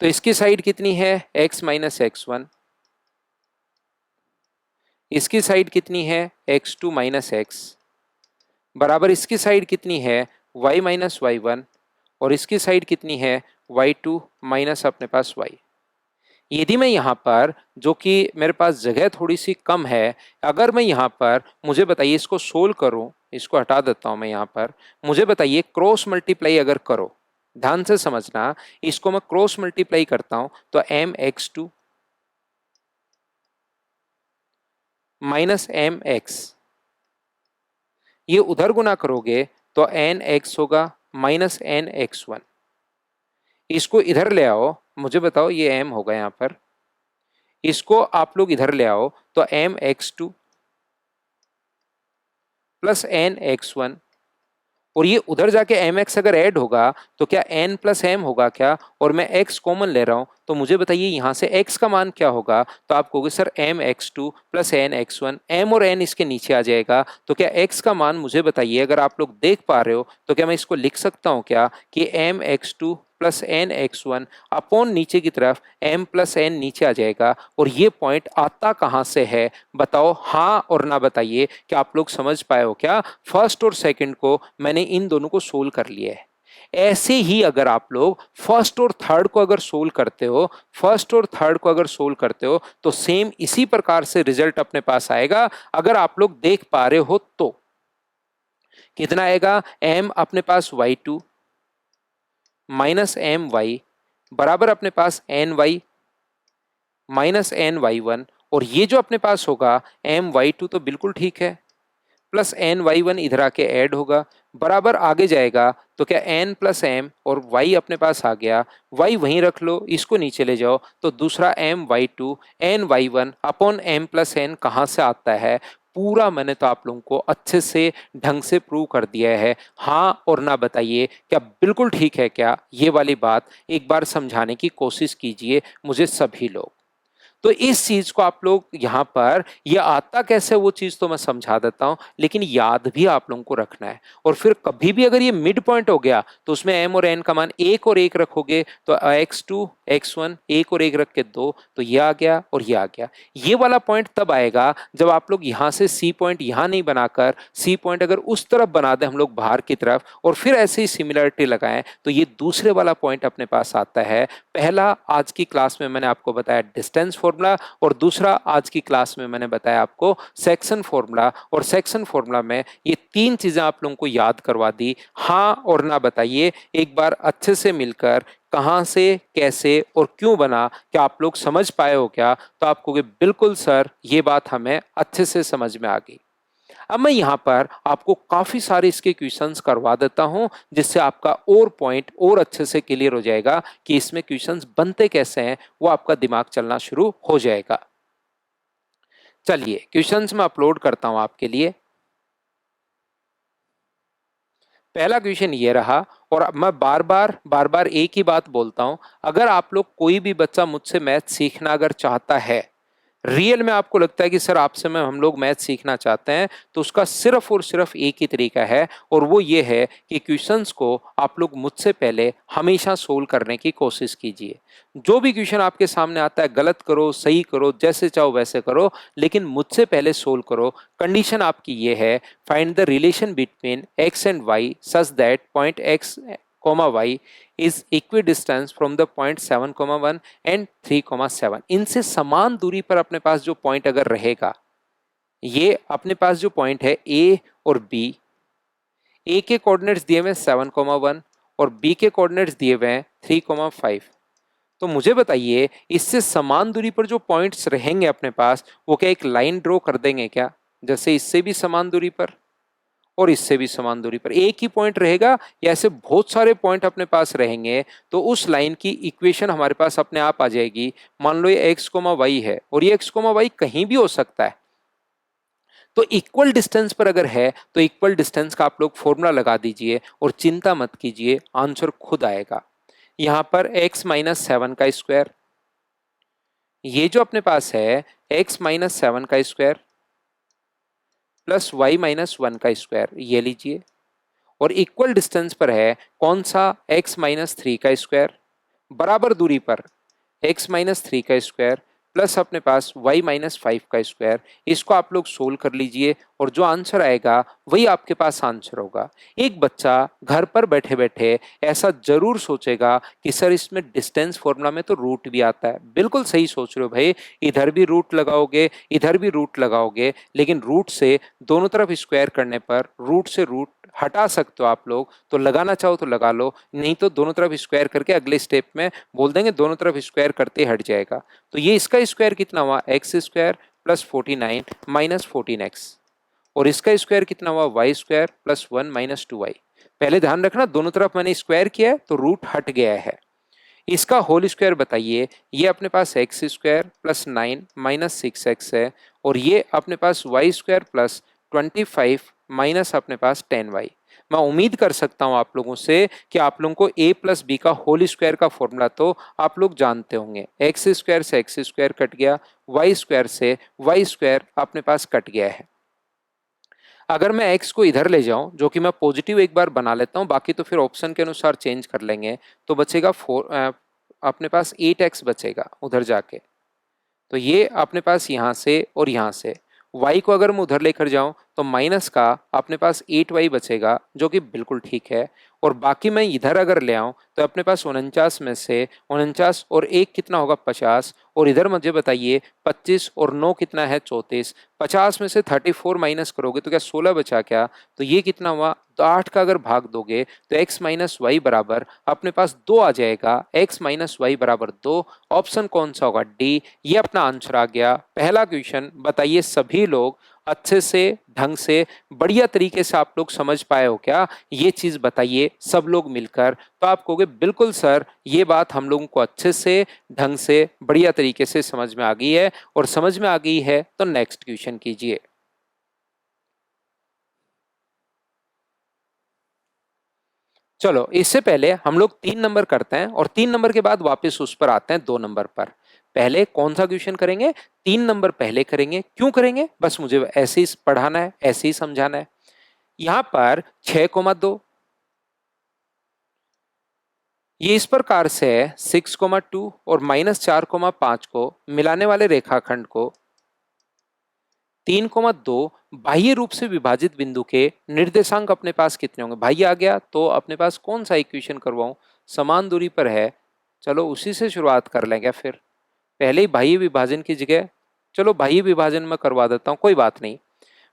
तो इसकी साइड कितनी है, x माइनस x1, इसकी साइड कितनी है, x2 माइनस x, बराबर इसकी साइड कितनी है, y माइनस y1, और इसकी साइड कितनी है, y2 माइनस अपने पास y। यदि मैं यहाँ पर, जो कि मेरे पास जगह थोड़ी सी कम है, अगर मैं यहाँ पर, मुझे बताइए इसको सोल्व करूँ, इसको हटा देता हूँ मैं यहाँ पर, मुझे बताइए क्रॉस मल्टीप्लाई अगर करो, ध्यान से समझना, इसको मैं क्रॉस मल्टीप्लाई करता हूं तो mx2 माइनस mx, ये उधर गुना करोगे तो nx होगा माइनस nx1, इसको इधर ले आओ, मुझे बताओ ये m होगा यहां पर, इसको आप लोग इधर ले आओ तो mx2 प्लस nx1, और ये उधर जाके mx अगर ऐड होगा तो क्या n प्लस m होगा क्या, और मैं x कॉमन ले रहा हूं, तो मुझे बताइए यहां से x का मान क्या होगा, तो आप कहोगे sir mx2 plus nx1, m और n इसके नीचे आ जाएगा, तो क्या x का मान मुझे बताइए, अगर आप लोग देख पा रहे हो तो क्या मैं इसको लिख सकता हूं क्या कि mx2 प्लस nx1 अपॉन नीचे की तरफ m प्लस n नीचे आ जाएगा, और ये पॉइंट आता कहां से है, बताओ हाँ और ना बताइए, क्या आप लोग समझ पाए हो क्या, फर्स्ट और सेकंड को मैंने इन दोनों को सोल्व कर लिया है। ऐसे ही अगर आप लोग फर्स्ट और थर्ड को अगर सोल्व करते हो, फर्स्ट और थर्ड को अगर सोल्व करते हो तो सेम इसी प्रकार से रिजल्ट अपने पास आएगा, अगर आप लोग देख पा रहे हो तो। कितना आएगा, m अपने पास y2 माइनस एम वाई बराबर अपने पास n y minus n Y one, और ये जो अपने पास होगा एम वाई टू तो बिल्कुल ठीक है, प्लस एन वाई वन इधर आके ऐड होगा, बराबर आगे जाएगा तो क्या एन प्लस एम, और वाई अपने पास आ गया, वाई वहीं रख लो, इसको नीचे ले जाओ तो दूसरा M Y two N Y one upon M plus N कहाँ से आता है, पूरा मैंने तो आप लोगों को अच्छे से ढंग से प्रूव कर दिया है। हाँ और ना बताइए क्या बिल्कुल ठीक है क्या, ये वाली बात एक बार समझाने की कोशिश कीजिए मुझे सभी लोग। तो इस चीज को आप लोग यहाँ पर, ये आता कैसे वो चीज तो मैं समझा देता हूं, लेकिन याद भी आप लोगों को रखना है, और फिर कभी भी अगर ये मिड पॉइंट हो गया तो उसमें एम और एन का मान एक और एक रखोगे तो x2 x1 एक और एक रख के दो, तो ये आ गया और ये आ गया। ये वाला पॉइंट तब आएगा जब आप लोग यहां से सी पॉइंट यहां नहीं बनाकर सी पॉइंट अगर उस तरफ बना दे हम लोग बाहर की तरफ, और फिर ऐसे ही सिमिलरिटी लगाएं, तो ये दूसरे वाला पॉइंट अपने पास आता है। पहला आज की क्लास में मैंने आपको बताया डिस्टेंस फॉर्मूला, और दूसरा आज की क्लास में मैंने बताया आपको सेक्शन फॉर्मूला, और सेक्शन फॉर्मूला में ये तीन चीजें आप लोगों को याद करवा दी। हाँ और ना बताइए एक बार अच्छे से मिलकर, कहां से कैसे और क्यों बना, क्या आप लोग समझ पाए हो क्या, तो आप कहोगे बिल्कुल सर ये बात हमें अच्छे से समझ में आ गई। अब मैं यहां पर आपको काफी सारे इसके क्वेश्चंस करवा देता हूं, जिससे आपका और पॉइंट और अच्छे से क्लियर हो जाएगा कि इसमें क्वेश्चंस बनते कैसे हैं, वो आपका दिमाग चलना शुरू हो जाएगा। चलिए क्वेश्चंस मैं अपलोड करता हूं आपके लिए। पहला क्वेश्चन ये रहा, और मैं बार बार एक ही बात बोलता हूं, अगर आप लोग कोई भी बच्चा मुझसे मैथ सीखना अगर चाहता है, रियल में आपको लगता है कि सर आपसे मैं हम लोग मैथ सीखना चाहते हैं, तो उसका सिर्फ और सिर्फ एक ही तरीका है, और वो ये है कि क्वेश्चंस को आप लोग मुझसे पहले हमेशा सोल्व करने की कोशिश कीजिए। जो भी क्वेश्चन आपके सामने आता है, गलत करो सही करो जैसे चाहो वैसे करो, लेकिन मुझसे पहले सोल्व करो। कंडीशन आपकी ये है, find the relation between X and Y such that point X comma Y is equidistance from the point 7,1 and 3,7। इनसे समान दूरी पर अपने पास जो पॉइंट अगर रहेगा, ये अपने पास जो पॉइंट है ए और बी, ए के कोऑर्डिनेट्स दिए हुए हैं 7,1 और बी के कोऑर्डिनेट्स दिए हुए हैं 3,5। तो मुझे बताइए, इससे समान दूरी पर जो पॉइंट्स रहेंगे अपने पास, वो क्या एक लाइन ड्रॉ कर देंगे क्या, जैसे इससे भी समान दूरी पर और इससे भी समान दूरी पर एक ही पॉइंट रहेगा, या ऐसे बहुत सारे पॉइंट अपने पास रहेंगे? तो उस लाइन की इक्वेशन हमारे पास अपने आप आ जाएगी। मान लो ये एक्स कोमा वाई है और ये एक्स कोमा वाई कहीं भी हो सकता है, तो इक्वल डिस्टेंस पर अगर है तो इक्वल डिस्टेंस का आप लोग फॉर्मूला लगा दीजिए और चिंता मत कीजिए, आंसर खुद आएगा। यहां पर x माइनस 7 का स्क्वायर, ये जो अपने पास है x माइनस 7 का स्क्वायर प्लस y माइनस 1 का स्क्वायर, ये लीजिए, और इक्वल डिस्टेंस पर है कौन सा, x माइनस 3 का स्क्वायर, बराबर दूरी पर x माइनस 3 का स्क्वायर प्लस अपने पास y माइनस 5 का स्क्वायर। इसको आप लोग सोल्व कर लीजिए और जो आंसर आएगा वही आपके पास आंसर होगा। एक बच्चा घर पर बैठे बैठे ऐसा जरूर सोचेगा कि सर इसमें डिस्टेंस फॉर्मूला में तो रूट भी आता है। बिल्कुल सही सोच रहे हो भाई, इधर भी रूट लगाओगे इधर भी रूट लगाओगे, लेकिन रूट से दोनों तरफ स्क्वायर करने पर रूट से रूट हटा सकते हो आप लोग, तो लगाना चाहो तो लगा लो, नहीं तो दोनों तरफ स्क्वायर करके अगले स्टेप में बोल देंगे दोनों तरफ स्क्वायर करते हट जाएगा। तो ये इसका स्क्वायर कितना हुआ, x square plus 49 minus 14x, और इसका स्क्वायर कितना हुआ, Y square plus 1 minus 2y। पहले ध्यान रखना दोनों तरफ मैंने स्क्वायर किया है तो रूट हट गया है। इसका होल स्क्वायर बताइए, ये अपने पास x square plus 9 minus 6x है, और ये अपने पास वाई स्क्वायर प्लस 25 माइनस अपने पास 10y। मैं उम्मीद कर सकता हूं आप लोगों से कि आप लोगों को a प्लस बी का होल स्क्वायर का फॉर्मूला तो आप लोग जानते होंगे। एक्स स्क्वायर से एक्स स्क्वायर कट गया, वाई स्क्वायर से वाई स्क्वायर अपने पास कट गया है। अगर मैं x को इधर ले जाऊं, जो कि मैं पॉजिटिव एक बार बना लेता हूं, बाकी तो फिर ऑप्शन के अनुसार चेंज कर लेंगे, तो बचेगा अपने पास 8x बचेगा उधर जाके। तो ये अपने पास यहाँ से और यहाँ से y को अगर मैं उधर लेकर जाऊं तो माइनस का अपने पास 8y बचेगा, जो कि बिल्कुल ठीक है। और बाकी मैं इधर अगर ले आऊं तो अपने पास 49 में से 49 और 1 कितना होगा, 50, और इधर मुझे बताइए 25 और 9 कितना है, 34। 50 में से 34 माइनस करोगे तो क्या 16 बचा क्या, तो ये कितना हुआ, तो 8 का अगर भाग दोगे तो x माइनस वाई बराबर अपने पास 2 आ जाएगा, x माइनस वाई बराबर 2। ऑप्शन कौन सा होगा, डी। ये अपना आंसर आ गया। पहला क्वेश्चन बताइए सभी लोग अच्छे से ढंग से बढ़िया तरीके से आप लोग समझ पाए हो क्या, ये चीज बताइए सब लोग मिलकर। तो आप कहोगे बिल्कुल सर ये बात हम लोगों को अच्छे से ढंग से बढ़िया तरीके से समझ में आ गई है, और समझ में आ गई है तो नेक्स्ट क्वेश्चन कीजिए। चलो इससे पहले हम लोग 3 नंबर करते हैं और 3 नंबर के बाद वापस उस पर आते हैं 2 नंबर पर। पहले कौन सा क्वेश्चन करेंगे, 3 नंबर पहले करेंगे। क्यों करेंगे, बस मुझे ऐसे ही पढ़ाना है, ऐसे ही समझाना है। यहां पर 6,2 ये इस प्रकार से है, 6,2 और -4,5 को मिलाने वाले रेखाखंड को 3,2 बाह्य रूप से विभाजित बिंदु के निर्देशांक अपने पास कितने होंगे। बाह्य आ गया तो अपने पास कौन सा इक्वेशन करवाऊं, समान दूरी पर है, चलो उसी से शुरुआत कर लेंगे। फिर पहले ही बाह्य विभाजन की जगह चलो बाह्य विभाजन में करवा देता हूं, कोई बात नहीं।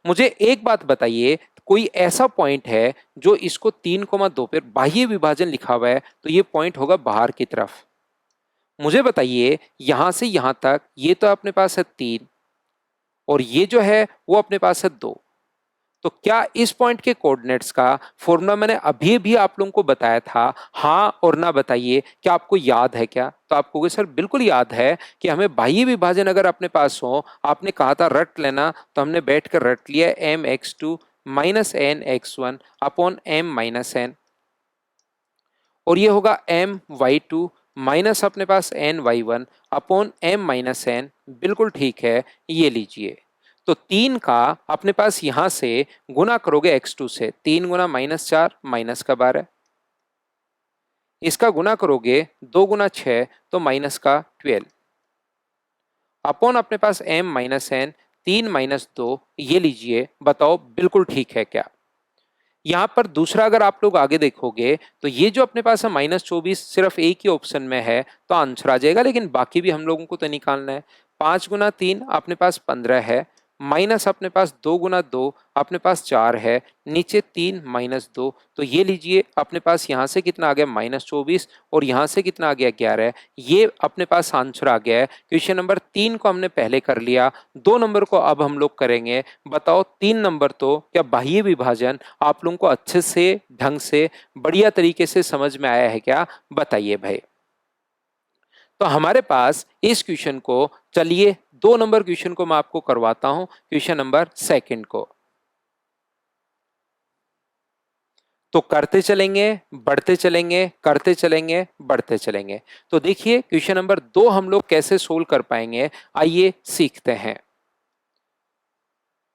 मुझे एक बात बताइए, कोई ऐसा पॉइंट है जो इसको 3,2 पर बाह्य विभाजन लिखा हुआ है, तो ये पॉइंट होगा बाहर की तरफ। मुझे बताइए यहां से यहां तक ये तो अपने पास है 3, और ये जो है वो अपने पास है 2। तो क्या इस पॉइंट के कोऑर्डिनेट्स का फॉर्मूला मैंने अभी भी आप लोगों को बताया था, हाँ और ना बताइए, क्या आपको याद है क्या। तो आप कहोगे सर बिल्कुल याद है कि हमें बाह्य विभाजन अगर अपने पास हो, आपने कहा था रट लेना, तो हमने बैठकर रट लिया mx2 minus N X one upon m minus N. और ये होगा my2 माइनस अपने पास ny1 upon m minus n, बिल्कुल ठीक है। ये लीजिए, तो 3 का अपने पास यहां से गुना करोगे x2 से, 3 गुना -4 माइनस का 12, इसका गुना करोगे 2 गुना 6 तो माइनस का 12 अपॉन अपने पास m माइनस n, 3 माइनस 2, ये लीजिए, बताओ बिल्कुल ठीक है क्या। यहां पर दूसरा अगर आप लोग आगे देखोगे तो ये जो अपने पास है -24 सिर्फ एक ही ऑप्शन में है तो आंसर आ जाएगा, लेकिन बाकी भी हम लोगों को तो निकालना है। 5 गुना 3 अपने पास 15 है, माइनस अपने पास 2 गुना 2 अपने पास 4 है, नीचे 3 माइनस 2, तो ये लीजिए अपने पास यहाँ से कितना आ गया -24 और यहाँ से कितना आ गया 11, ये अपने पास आंसर आ गया है। क्वेश्चन नंबर 3 को हमने पहले कर लिया, 2 नंबर को अब हम लोग करेंगे। बताओ 3 नंबर तो क्या बाह्य विभाजन आप लोगों को अच्छे से ढंग से बढ़िया तरीके से समझ में आया है क्या, बताइए भाई। तो हमारे पास इस क्वेश्चन को, चलिए 2 नंबर क्वेश्चन को मैं आपको करवाता हूं, क्वेश्चन नंबर 2 को। तो करते चलेंगे, बढ़ते चलेंगे, करते चलेंगे, बढ़ते चलेंगे। तो देखिए क्वेश्चन नंबर 2 हम लोग कैसे सोल्व कर पाएंगे, आइए सीखते हैं।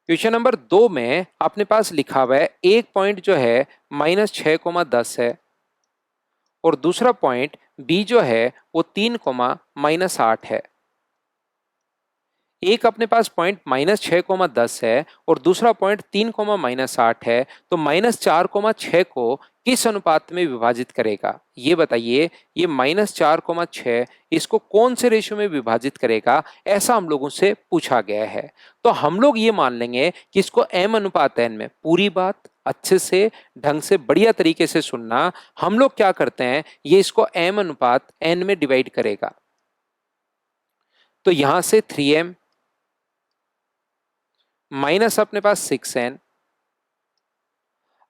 क्वेश्चन नंबर 2 में अपने पास लिखा हुआ है एक पॉइंट जो है -6,10 है और दूसरा पॉइंट बी जो है वो 3,-8 है। एक अपने पास पॉइंट -6,10 है और दूसरा पॉइंट 3,-8 है, तो -4,6 को किस अनुपात में विभाजित करेगा, ये बताइए। ये -4,6 इसको कौन से रेशियो में विभाजित करेगा, ऐसा हम लोगों से पूछा गया है। तो हम लोग ये मान लेंगे कि इसको m अनुपात n में, पूरी बात अच्छे से ढंग से बढ़िया तरीके से सुनना, हम लोग क्या करते हैं, ये इसको m अनुपात n में डिवाइड करेगा। तो यहां से 3m माइनस अपने पास 6n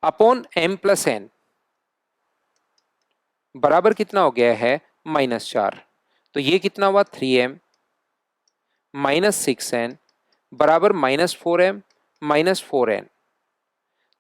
upon m plus n बराबर कितना हो गया है -4। तो ये कितना हुआ 3m माइनस 6n बराबर -4m माइनस 4n।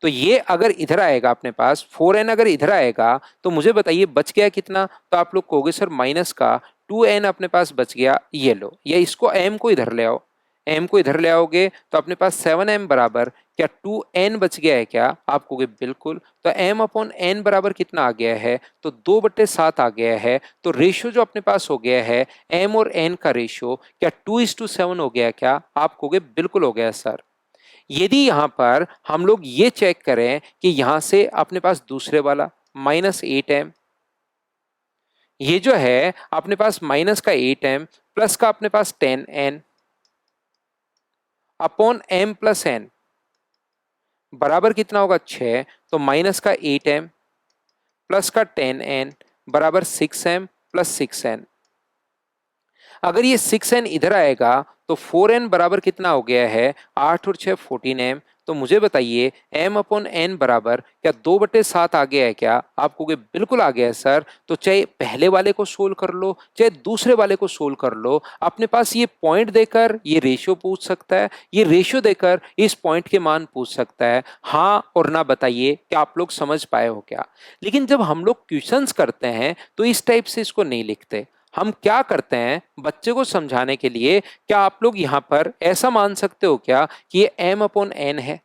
तो ये अगर इधर आएगा अपने पास 4n, अगर इधर आएगा तो मुझे बताइए बच गया कितना, तो आप लोग कहोगे सर माइनस का 2n अपने पास बच गया, ये लो, या इसको m को इधर ले आओ, m को इधर ले आओगे तो अपने पास 7m बराबर क्या 2n बच गया है क्या, आप कहोगे बिल्कुल। तो m अपॉन n बराबर कितना आ गया है, तो 2/7 आ गया है। तो रेशियो जो अपने पास हो गया है m और n का रेशियो क्या 2:7 हो गया क्या, आप कहोगे बिल्कुल हो गया सर। यदि यहां पर हम लोग ये चेक करें कि यहां से अपने पास दूसरे वाला -8m, ये जो है अपने पास माइनस का 8m प्लस का अपने पास 10n upon m plus n बराबर कितना होगा 6, तो माइनस का 8m प्लस का 10n बराबर 6m प्लस 6n। अगर ये 6n इधर आएगा तो 4n बराबर कितना हो गया है 8 और 6 14m। तो मुझे बताइए m अपॉन n बराबर क्या 2/7 आ गया है क्या, आप कहोगे बिल्कुल आ गया है सर। तो चाहे पहले वाले को सोल्व कर लो चाहे दूसरे वाले को सोल्व कर लो, अपने पास ये पॉइंट देकर ये रेशियो पूछ सकता है, ये रेशियो देकर इस पॉइंट के मान पूछ सकता है। हाँ और ना बताइए कि आप लोग समझ पाए हो क्या। लेकिन जब हम लोग क्वेश्चंस करते हैं तो इस टाइप से इसको नहीं लिखते, हम क्या करते हैं बच्चे को समझाने के लिए, क्या आप लोग यहां पर ऐसा मान सकते हो क्या कि ये m अपॉन n है,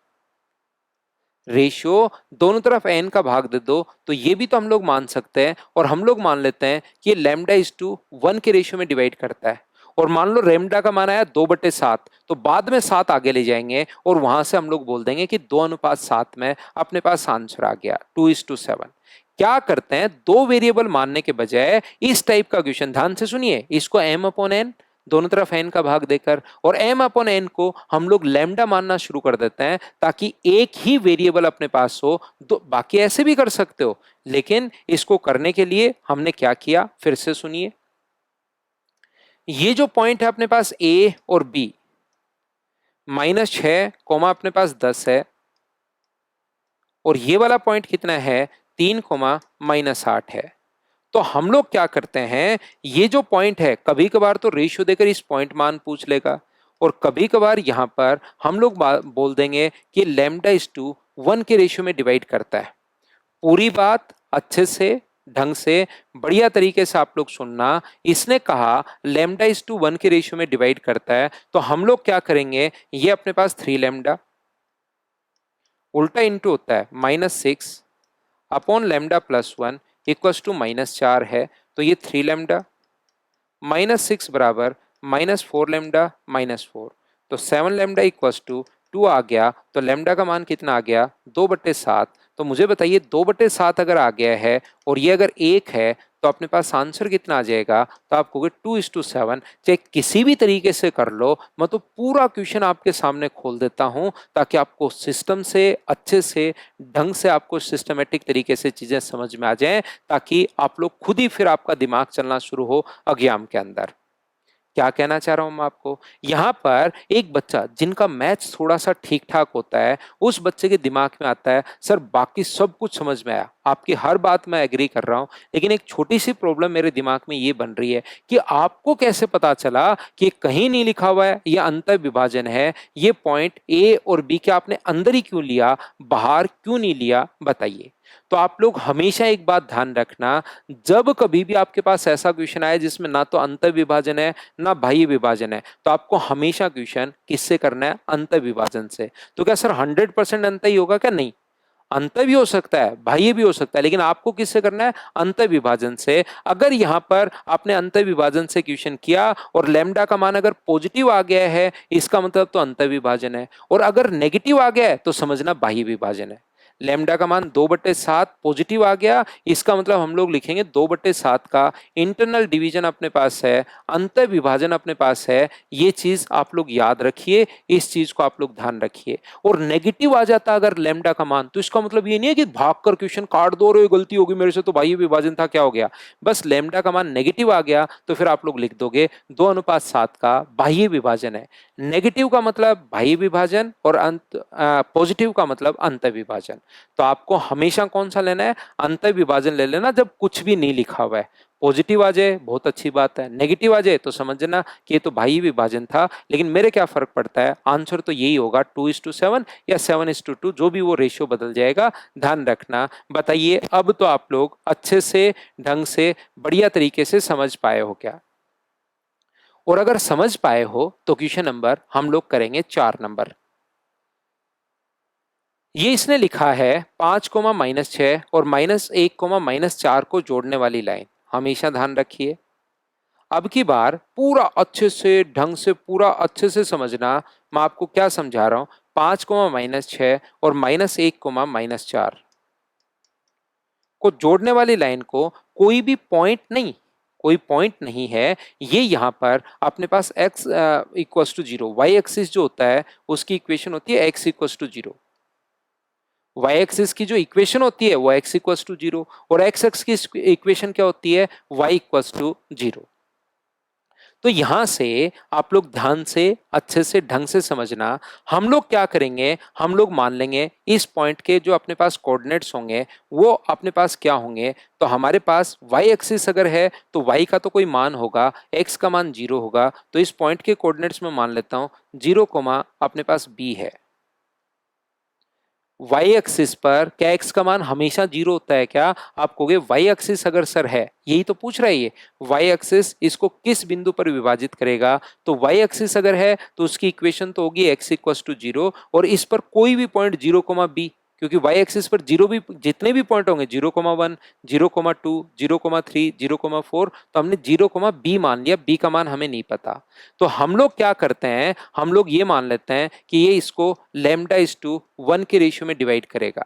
रेशियो दोनों तरफ n का भाग दे दो, तो ये भी तो हम लोग मान सकते हैं। और हम लोग मान लेते हैं कि ये λ/1 के रेशियो में डिवाइड करता है, और मान लो लैम्डा का मान आया 2/7, तो बाद में 7 आगे ले जाएंगे और वहां से हम लोग बोल देंगे कि 2:7 में अपने पास आंसर आ गया 2:7। क्या करते हैं, 2 वेरिएबल मानने के बजाय इस टाइप का क्वेश्चन, ध्यान से सुनिए, इसको m अपॉन n दोनों तरफ n का भाग देकर और m अपॉन n को हम लोग लैम्डा मानना शुरू कर देते हैं, ताकि एक ही वेरिएबल अपने पास हो। तो बाकी ऐसे भी कर सकते हो, लेकिन इसको करने के लिए हमने क्या किया, फिर से सुनिए। ये जो पॉइंट है अपने पास a और b, -6 कोमा अपने पास 10 है, और ये वाला पॉइंट कितना है 3 -8 है। तो हम लोग क्या करते हैं, ये जो पॉइंट है कभी कभार तो रेशियो देकर इस पॉइंट मान पूछ लेगा, और कभी कभार यहां पर हम लोग बोल देंगे कि λ/1 के रेशियो में डिवाइड करता है। पूरी बात अच्छे से ढंग से बढ़िया तरीके से आप लोग सुनना। इसने कहा लैम्डा इज टू 1 के रेशियो में डिवाइड करता है, तो हम लोग क्या करेंगे, ये अपने पास 3 लैम्डा उल्टा इंटू होता है -6 upon lambda plus 1 equals to -4 है, तो ये 3 लैम्डा -6 बराबर -4 लैम्डा -4, तो 7 लैम्डा इक्वस टू 2 आ गया। तो लैम्डा का मान कितना आ गया, 2/7। तो मुझे बताइए 2/7 अगर आ गया है और ये अगर 1 है तो अपने पास आंसर कितना आ जाएगा, तो आप कहोगे 2:7। चाहे किसी भी तरीके से कर लो, मैं तो पूरा क्वेश्चन आपके सामने खोल देता हूं ताकि आपको सिस्टम से अच्छे से ढंग से आपको सिस्टमेटिक तरीके से चीजें समझ में आ जाएं, ताकि आप लोग खुद ही फिर आपका दिमाग चलना शुरू हो एग्जाम के अंदर। क्या कहना चाह रहा हूं मैं आपको, यहां पर एक बच्चा जिनका मैथ्स थोड़ा सा ठीक ठाक होता है, उस बच्चे के दिमाग में आता है सर बाकी सब कुछ समझ में आया, आपकी हर बात मैं एग्री कर रहा हूं, लेकिन एक छोटी सी प्रॉब्लम मेरे दिमाग में ये बन रही है कि आपको कैसे पता चला कि कहीं नहीं लिखा हुआ है यह अंतर विभाजन है, ये पॉइंट ए और बी के आपने अंदर ही क्यों लिया, बाहर क्यों नहीं लिया, बताइए। तो आप लोग हमेशा एक बात ध्यान रखना, जब कभी भी आपके पास ऐसा क्वेश्चन आए जिसमें ना तो अंतर विभाजन है ना बाह्य विभाजन है, तो आपको हमेशा क्वेश्चन किससे करना है, अंतर विभाजन से। तो क्या सर 100% अंतर ही होगा क्या, नहीं, अंतर भी हो सकता है बाह्य भी हो सकता है, लेकिन आपको किससे करना है, अंतर विभाजन से। अगर यहां पर आपने अंतर विभाजन से क्वेश्चन किया और लैम्डा का मान अगर पॉजिटिव आ गया है, इसका मतलब तो अंतर विभाजन है, और अगर नेगेटिव आ गया है तो समझना बाह्य विभाजन है। लैम्डा का मान 2/7 पॉजिटिव आ गया, इसका मतलब हम लोग लिखेंगे 2/7 का इंटरनल डिवीजन अपने पास है, अंतर विभाजन अपने पास है। ये चीज आप लोग याद रखिए, इस चीज को आप लोग ध्यान रखिए। और नेगेटिव आ जाता अगर लैम्डा का मान, तो इसका मतलब ये नहीं है कि भागकर क्वेश्चन काट दो, रे गलती होगी मेरे से, तो बाह्य विभाजन था, क्या हो गया। बस लैम्डा का मान नेगेटिव आ गया तो फिर आप लोग लिख दोगे 2:7 का बाह्य विभाजन है। नेगेटिव का मतलब बाह्य विभाजन और पॉजिटिव का मतलब अंतर विभाजन। तो आपको हमेशा कौन सा लेना है, अंतर विभाजन ले लेना जब कुछ भी नहीं लिखा हुआ है। पॉजिटिव आ जाए बहुत अच्छी बात है, नेगेटिव आ जाए तो समझना कि ये तो बाह्य विभाजन था, लेकिन मेरे क्या फर्क पड़ता है, आंसर तो यही होगा 2:7 या 7:2, जो भी वो रेशियो बदल जाएगा, ध्यान रखना। बताइए अब तो आप लोग अच्छे से ढंग से बढ़िया तरीके से समझ पाए हो क्या, और अगर समझ पाए हो तो क्वेश्चन नंबर हम लोग करेंगे 4 नंबर। ये इसने लिखा है 5, -6 और -1, -4 को जोड़ने वाली लाइन, हमेशा ध्यान रखिए। अब की बार पूरा अच्छे से ढंग से पूरा अच्छे से समझना, मैं आपको क्या समझा रहा हूं। 5, -6 और -1, -4 को जोड़ने वाली लाइन को कोई भी पॉइंट नहीं, कोई पॉइंट नहीं है, ये यहाँ पर अपने पास x equals to 0, Y axis जो होता है उसकी इक्वेशन होती है x equals to 0। Y axis की जो इक्वेशन होती है वो x इक्वस टू 0, और x एक्स की इक्वेशन क्या होती है, y इक्वस टू 0। तो यहां से आप लोग ध्यान से अच्छे से ढंग से समझना। हम लोग क्या करेंगे, हम लोग मान लेंगे इस पॉइंट के जो अपने पास कोऑर्डिनेट्स होंगे वो अपने पास क्या होंगे, तो हमारे पास y एक्सिस अगर है तो y का तो कोई मान होगा, x का मान 0 होगा, तो इस पॉइंट के कोऑर्डिनेट्स में मान लेता हूं 0, अपने पास b है। वाई एक्सिस पर क्या x का मान हमेशा 0 होता है क्या, आप कहोगे वाई एक्सिस अगर सर है, यही तो पूछ रहा है ये, वाई एक्सिस इसको किस बिंदु पर विभाजित करेगा, तो वाई एक्सिस अगर है तो उसकी इक्वेशन तो होगी x इक्वस टू 0, और इस पर कोई भी पॉइंट 0, क्योंकि वाई एक्सिस पर 0 भी जितने भी पॉइंट होंगे 0, 0, 2, 0, 3, 0, 4, तो हमने 0, मान लिया, b का मान हमें नहीं पता। तो हम लोग क्या करते हैं, हम लोग ये मान लेते हैं कि ये इसको लैम्डा इज टू 1 के रेशियो में डिवाइड करेगा,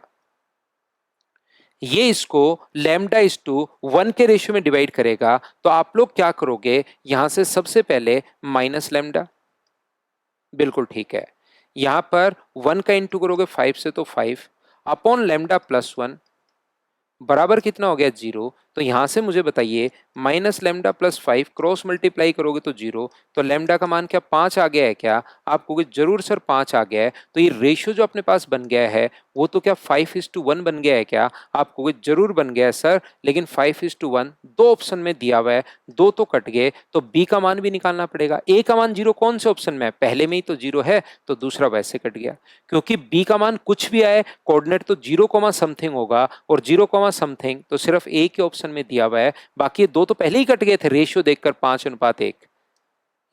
ये इसको लैम्डा इज टू 1 के रेशियो में डिवाइड करेगा। तो आप लोग क्या करोगे, यहां से सबसे पहले माइनस लैम्डा, बिल्कुल ठीक है, यहां पर 1 का इंटू करोगे 5 से तो 5 अपॉन लैम्डा प्लस 1 बराबर कितना हो गया 0। तो यहां से मुझे बताइए minus lambda plus 5 cross multiply करोगे तो 0, तो लैम्डा का मान क्या 5 आ गया है क्या, आप कहोगे जरूर सर 5 आ गया है। तो ये रेशियो जो अपने पास बन गया है वो तो क्या 5:1 बन गया है क्या, आप कहोगे जरूर बन गया है सर, लेकिन 5:1 दो ऑप्शन में दिया हुआ है, दो तो कट गए, तो बी का मान भी निकालना पड़ेगा। ए का मान 0 कौन से ऑप्शन में है, पहले में ही तो 0 है, तो दूसरा वैसे कट गया, क्योंकि बी का मान कुछ भी आए कोऑर्डिनेट तो 0, समथिंग होगा, और 0, समथिंग तो सिर्फ ए के ऑप्शन क्वेश्चन में दिया हुआ है, बाकी ये दो तो पहले ही कट गए थे रेशियो देखकर 5:1,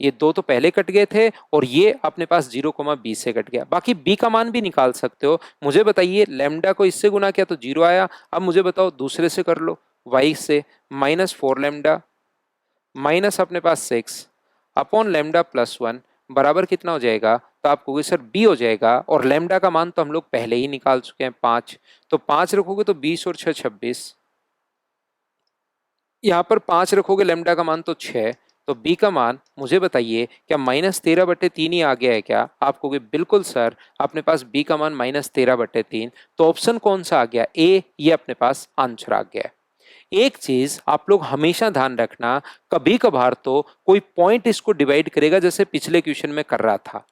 ये दो तो पहले कट गए थे और ये अपने पास 0,20 से कट गया। बाकी b का मान भी निकाल सकते हो। मुझे बताइए लैम्डा को इससे गुना किया तो 0 आया। अब मुझे बताओ दूसरे से कर लो, y से -4 लैम्डा माइनस अपने पास 6 अपॉन लैम्डा +1 बराबर कितना हो जाएगा, तो आप कहोगे सर b हो जाएगा, और लैम्डा का मान तो हम लोग पहले ही निकाल चुके हैं 5, तो 5 रखोगे तो 20 और 6 26, यहाँ पर 5 रखोगे लैम्डा का मान तो 6, तो b का मान मुझे बताइए क्या -13/3 ही आ गया है क्या? आप कहोगे बिल्कुल सर, अपने पास b का मान -13/3, तो ऑप्शन कौन सा आ गया, ए, ये अपने पास आंसर आ गया है। एक चीज आप लोग हमेशा ध्यान रखना, कभी कभार तो कोई पॉइंट इसको डिवाइड करेगा, जैसे पिछले क्वेश्चन में कर रहा था,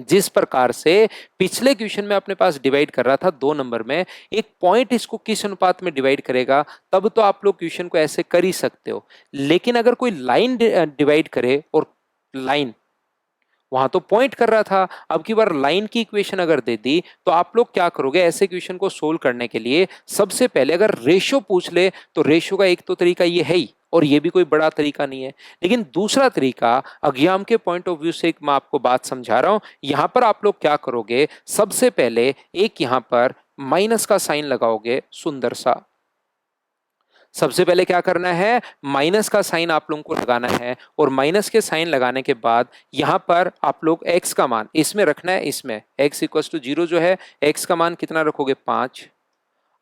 जिस प्रकार से पिछले क्वेश्चन में अपने पास डिवाइड कर रहा था 2 नंबर में, एक पॉइंट इसको किस अनुपात में डिवाइड करेगा, तब तो आप लोग क्वेश्चन को ऐसे कर ही सकते हो। लेकिन अगर कोई लाइन डिवाइड करे, और लाइन वहां तो पॉइंट कर रहा था, अब की बार लाइन की इक्वेशन अगर दे दी, तो आप लोग क्या करोगे, ऐसे क्वेश्चन को सोल्व करने के लिए सबसे पहले अगर रेशियो पूछ ले, तो रेशियो का एक तो तरीका ये है ही, और ये भी कोई बड़ा तरीका नहीं है, लेकिन दूसरा तरीका एग्जाम के पॉइंट ऑफ व्यू से एक मैं आपको बात समझा रहा हूं। यहां पर आप लोग क्या करोगे, सबसे पहले एक यहां पर माइनस का साइन लगाओगे, सुंदर सा, सबसे पहले क्या करना है, माइनस का साइन आप लोगों को लगाना है, और माइनस के साइन लगाने के बाद यहां पर आप लोग x का मान इसमें रखना है, इसमें x = 0 जो है, x का मान कितना रखोगे 5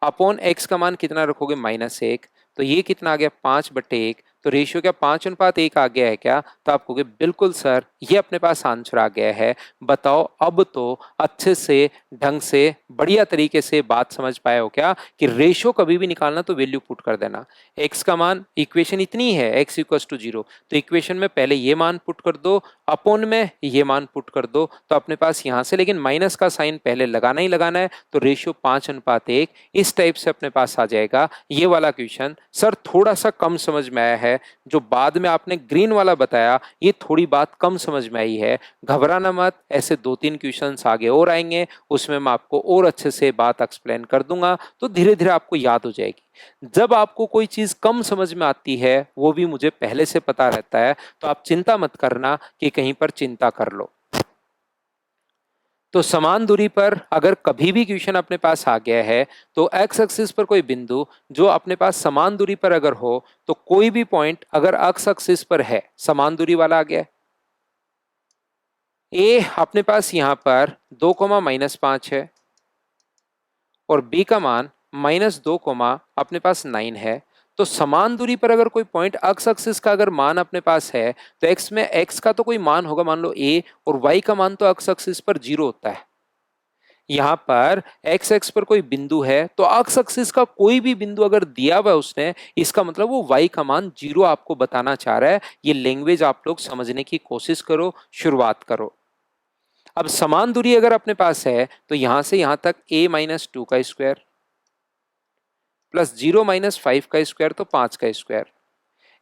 अपॉन x का मान कितना रखोगे -1, तो ये कितना आ गया 5/1, तो रेशियो क्या 5:1 आ गया है क्या? तो आप कहोगे बिल्कुल सर, ये अपने पास आंसर आ गया है। बताओ अब तो अच्छे से ढंग से बढ़िया तरीके से बात समझ पाए हो क्या, कि रेशियो कभी भी निकालना तो वैल्यू पुट कर देना, x का मान इक्वेशन इतनी है x = 0, तो इक्वेशन में पहले ये मान पुट कर दो, अपॉन में ये मान पुट कर दो, तो अपने पास यहां से लेकिन माइनस का साइन पहले लगाना ही लगाना है, तो रेशियो 5:1 इस टाइप से अपने पास आ जाएगा। ये वाला क्वेश्चन सर थोड़ा सा कम समझ में आया है, जो बाद में आपने ग्रीन वाला बताया ये थोड़ी बात कम समझ में आई है, घबराना मत, ऐसे 2-3 क्वेश्चंस आगे और आएंगे, उसमें मैं आपको और अच्छे से बात एक्सप्लेन कर दूंगा, तो धीरे धीरे आपको याद हो जाएगी। जब आपको कोई चीज कम समझ में आती है, वो भी मुझे पहले से पता रहता है, तो आप चिंता मत करना कि कहीं पर चिंता कर लो। तो समान दूरी पर अगर कभी भी क्वेश्चन अपने पास आ गया है, तो एक्स एक्सिस पर कोई बिंदु जो अपने पास समान दूरी पर अगर हो, तो कोई भी पॉइंट अगर एक्स एक्सिस पर है, समान दूरी वाला आ गया है, ए अपने पास यहां पर 2,-5 है, और बी का मान -2, अपने पास 9 है, तो समान दूरी पर अगर कोई पॉइंट एक्स एक्सिस का अगर मान अपने पास है, तो एक्स में एक्स का तो कोई मान होगा, मान लो ए, और वाई का मान तो एक्स एक्सिस पर 0 होता है। यहां पर एक्स एक्स पर कोई बिंदु है, तो एक्स एक्सिस का कोई भी बिंदु अगर दिया हुआ है उसने, इसका मतलब वो वाई का मान 0 आपको बताना चाह रहा है। ये लैंग्वेज आप लोग समझने की कोशिश करो, शुरुआत करो। अब समान दूरी अगर अपने पास है, तो यहां से यहां तक a-2 का स्क्वायर प्लस 0-5 का स्क्वायर, तो 5 का स्क्वायर,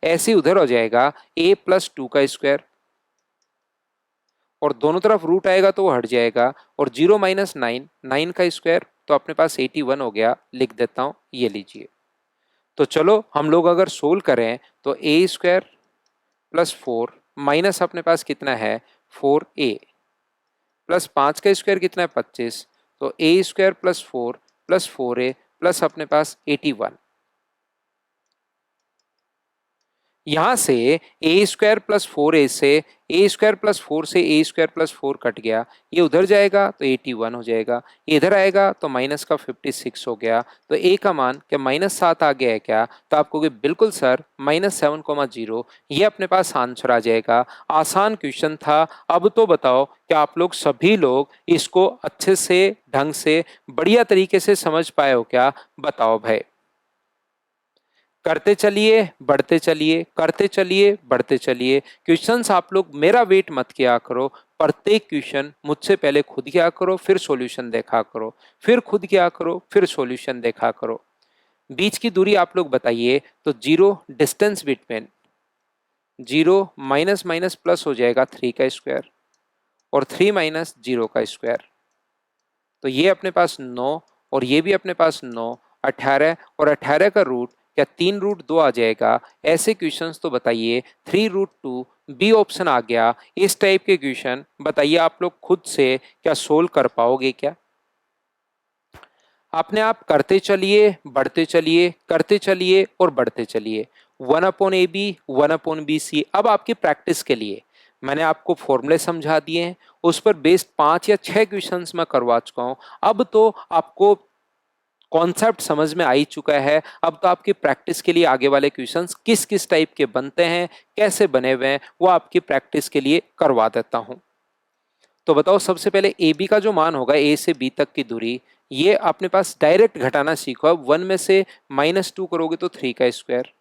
ऐसे उधर हो जाएगा a+2 का स्क्वायर, और दोनों तरफ रूट आएगा तो वो हट जाएगा, और 0-9 9 का स्क्वायर, तो अपने पास 81 हो गया। लिख देता हूं, ये लीजिए। तो चलो हम लोग अगर सोल्व करें, तो a² + 4 माइनस अपने पास कितना है 4a प्लस 5 का स्क्वायर कितना है 25, तो a² + 4 + 4a प्लस अपने पास 81। यहां से a² + 4a से a² + 4 से a² + 4 कट गया, ये उधर जाएगा तो 81 हो जाएगा, इधर आएगा तो माइनस का 56 हो गया, तो a का मान क्या -7 आ गया है क्या? तो आप कहोगे बिल्कुल सर, -7,0, ये अपने पास आंसर आ जाएगा। आसान क्वेश्चन था। अब तो बताओ क्या आप लोग सभी लोग इसको अच्छे से ढंग से बढ़िया तरीके से समझ पाए हो क्या? बताओ भाई। करते चलिए, बढ़ते चलिए, करते चलिए, बढ़ते चलिए। क्वेश्चंस आप लोग मेरा वेट मत किया करो, प्रत्येक क्वेश्चन मुझसे पहले खुद किया करो, फिर सॉल्यूशन देखा करो, फिर खुद किया करो, फिर सॉल्यूशन देखा करो। बीच की दूरी आप लोग बताइए, तो 0 distance between 0 minus minus plus हो जाएगा 3 का स्क्वायर, और 3 - 0 का स्क्वायर, तो ये अपने पास 9, और ये भी अपने पास 9, 18, और 18 का रूट क्या 3√2 आ जाएगा? ऐसे क्वेश्चंस तो बताइए। 3√2 बी ऑप्शन आ गया। इस टाइप के क्वेश्चन बताइए आप लोग खुद से क्या सोल्व कर पाओगे क्या? अपने आप करते चलिए, बढ़ते चलिए, करते चलिए और बढ़ते चलिए। 1/AB 1/BC। अब आपकी प्रैक्टिस के लिए मैंने आपको फॉर्मूले समझा दिए हैं, उस पर बेस्ड 5 या 6 क्वेश्चंस मैं करवा चुका हूं। अब तो आपको कॉन्सेप्ट समझ में आ ही चुका है। अब तो आपकी प्रैक्टिस के लिए आगे वाले क्वेश्चंस किस किस टाइप के बनते हैं, कैसे बने हुए हैं, वो आपकी प्रैक्टिस के लिए करवा देता हूं। तो बताओ, सबसे पहले ए बी का जो मान होगा, ए से बी तक की दूरी, ये अपने पास डायरेक्ट घटाना सीखो। अब 1 में से -2 करोगे तो 3 का स्क्वायर,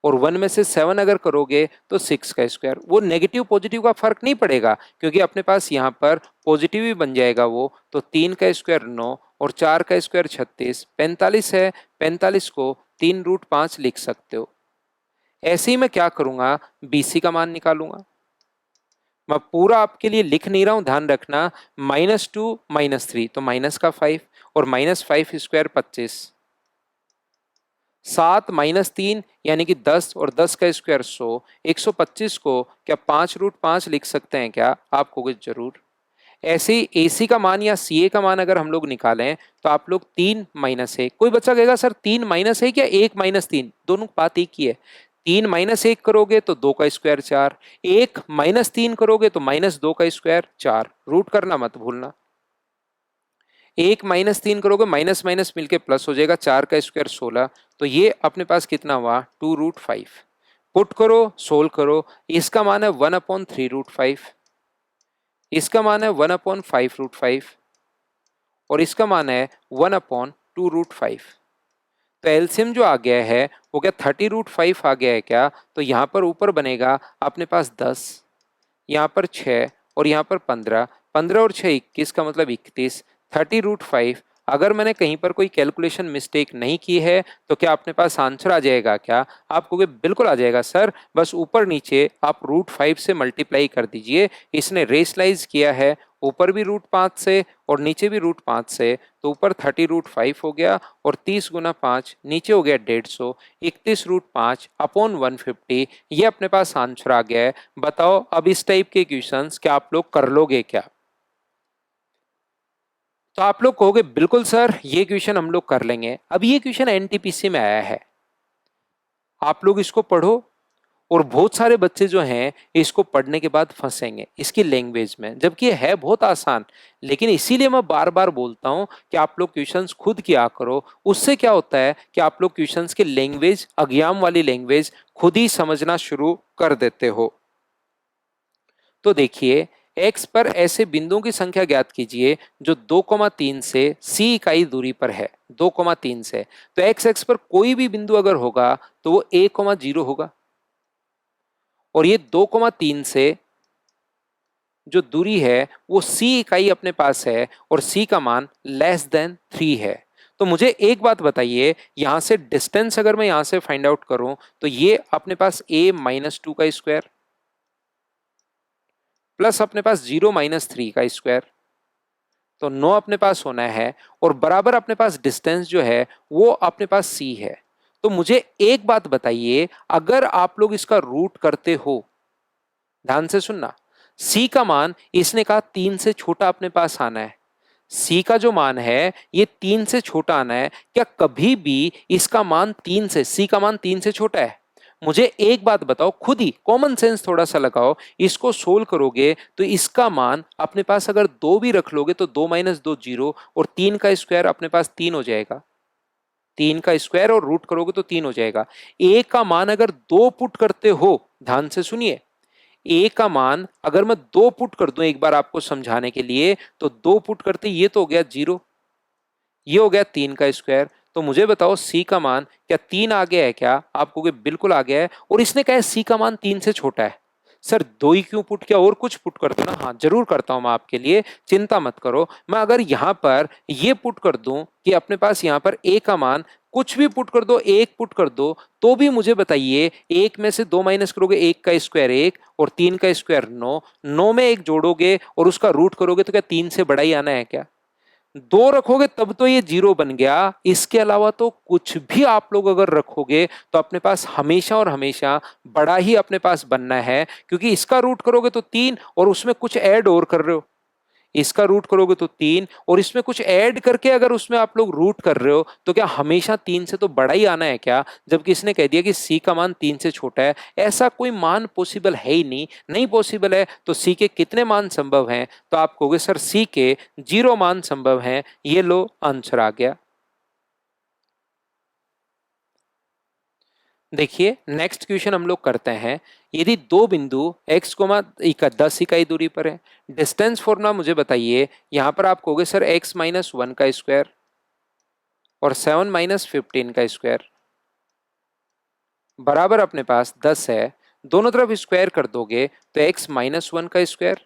और 1 में से 7 अगर करोगे तो 6 का स्क्वायर। वो नेगेटिव पॉजिटिव का फर्क नहीं पड़ेगा, क्योंकि अपने पास यहाँ पर पॉजिटिव ही बन जाएगा वो। तो 3 का स्क्वायर 9 और 4 का स्क्वायर 36, 45 है। 45 को 3√5 लिख सकते हो। ऐसे ही मैं क्या करूंगा, BC का मान निकालूंगा। मैं पूरा आपके लिए लिख नहीं रहा हूं, ध्यान रखना। -2 -3 तो माइनस का 5, और -5 स्क्वायर 25। 7 -3 यानी कि 10, और 10 का स्क्वायर 100। 125 को क्या 5√5 लिख सकते हैं क्या? आपको कुछ जरूर। ऐसे ही AC का मान या CA का मान अगर हम लोग निकालें तो आप लोग 3 -1, कोई बच्चा कहेगा सर 3 -1 या 1 -3, दोनों बात एक ही है। 3 -1 करोगे तो 2 का स्क्वायर 4, 1 -3 करोगे तो -2 का स्क्वायर 4। रूट करना मत भूलना। 1 -3 करोगे, माइनस माइनस मिलके प्लस हो जाएगा, 4 का स्क्वायर 16। तो ये अपने पास कितना हुआ, 2√5। पुट करो, सोल्व करो। इसका मान है 1/3√5, इसका मान है 1/5√5, और इसका मान है 1/2√5। तो एलसीएम जो आ गया है वो क्या 30√5 आ गया है क्या? तो यहाँ पर ऊपर बनेगा अपने पास 10, यहाँ पर 6 और यहाँ पर 15। 15 और 6 21 का मतलब 31। 30√5। अगर मैंने कहीं पर कोई कैलकुलेशन मिस्टेक नहीं की है तो क्या अपने पास आंसर आ जाएगा क्या? आपको बिल्कुल आ जाएगा सर, बस ऊपर नीचे आप √5 से मल्टीप्लाई कर दीजिए। इसने रेशलाइज किया है, ऊपर भी √5 से और नीचे भी √5 से, तो ऊपर 30√5 हो गया, और 30 गुना 5 नीचे हो गया 150। 31√5 अपॉन 150, ये अपने पास आंसर आ गया है। बताओ, अब इस टाइप के क्वेश्चंस क्या आप लोग कर लोगे क्या? तो आप लोग कहोगे बिल्कुल सर, ये क्वेश्चन हम लोग कर लेंगे। अब ये क्वेश्चन एनटीपीसी में आया है, आप लोग इसको पढ़ो। और बहुत सारे बच्चे जो हैं इसको पढ़ने के बाद फंसेंगे इसकी लैंग्वेज में, जबकि ये है बहुत आसान। लेकिन इसीलिए मैं बार बार बोलता हूं कि आप लोग क्वेश्चंस खुद किया करो। उससे क्या होता है कि आप लोग क्वेश्चंस की लैंग्वेज, अज्ञान वाली लैंग्वेज खुद ही समझना शुरू कर देते हो। तो देखिए, x पर ऐसे बिंदुओं की संख्या ज्ञात कीजिए जो 2,3 से c इकाई दूरी पर है। 2,3 से, तो x एक्स पर कोई भी बिंदु अगर होगा तो वो a,0 होगा। और ये 2,3 से जो दूरी है वो c इकाई अपने पास है, और c का मान <3 है। तो मुझे एक बात बताइए, यहां से डिस्टेंस अगर मैं यहां से फाइंड आउट करूं तो ये अपने पास a-2 का स्क्वायर प्लस अपने पास 0-3 का स्क्वायर, तो 9 अपने पास होना है, और बराबर अपने पास डिस्टेंस जो है वो अपने पास c है। तो मुझे एक बात बताइए, अगर आप लोग इसका रूट करते हो, ध्यान से सुनना, c का मान इसने कहा 3 से छोटा अपने पास आना है। c का जो मान है ये 3 से छोटा आना है। क्या कभी भी इसका मान 3 से, c का मान 3 से छोटा है? मुझे एक बात बताओ, खुद ही कॉमन सेंस थोड़ा सा लगाओ, इसको सोल्व करोगे तो इसका मान अपने पास अगर 2 भी रख लोगे तो 2 - 2 0, और 3 का स्क्वायर अपने पास 3 हो जाएगा। 3 का स्क्वायर और रूट करोगे तो 3 हो जाएगा। a का मान अगर 2 पुट करते हो, ध्यान से सुनिए, a का मान अगर मैं 2 पुट कर दूं एक बार आपको समझाने के लिए, तो 2 पुट करते ये तो हो गया 0, ये हो गया 3 का स्क्वायर। तो मुझे बताओ, c का मान क्या 3 आ गया है क्या? आपको बिल्कुल आ गया है। और इसने कहा c का मान 3 से छोटा है। सर 2 ही क्यों पुट किया, और कुछ पुट कर दो ना। हाँ जरूर करता हूं मैं आपके लिए, चिंता मत करो। मैं अगर यहां पर ये पुट कर दूं कि अपने पास यहां पर a का मान कुछ भी पुट कर दो, 1 पुट कर दो, तो भी मुझे बताइए 1 में से 2 माइनस करोगे, 1 का स्क्वायर 1 और 3 का स्क्वायर 9, 9 में 1 जोड़ोगे और उसका रूट करोगे तो क्या 3 से बड़ा ही आना है क्या? दो रखोगे तब तो ये 0 बन गया, इसके अलावा तो कुछ भी आप लोग अगर रखोगे तो अपने पास हमेशा और हमेशा बड़ा ही अपने पास बनना है, क्योंकि इसका रूट करोगे तो 3 और उसमें कुछ ऐड और कर रहे हो, इसका रूट करोगे तो 3 और इसमें कुछ ऐड करके अगर उसमें आप लोग रूट कर रहे हो तो क्या हमेशा 3 से तो बड़ा ही आना है क्या? जबकि इसने कह दिया कि सी का मान 3 से छोटा है, ऐसा कोई मान पॉसिबल है ही नहीं। नहीं पॉसिबल है तो सी के कितने मान संभव हैं? तो आप कहोगे सर सी के 0 मान संभव हैं। ये लो आंसर आ गया। देखिए नेक्स्ट क्वेश्चन हम लोग करते हैं। यदि दो बिंदु x, 10 इकाई दूरी पर है, डिस्टेंस फॉर्मूला मुझे बताइए। यहां पर आप कहोगे सर x माइनस 1 का स्क्वायर और 7 माइनस 15 का स्क्वायर बराबर अपने पास 10 है। दोनों तरफ स्क्वायर कर दोगे तो x माइनस 1 का स्क्वायर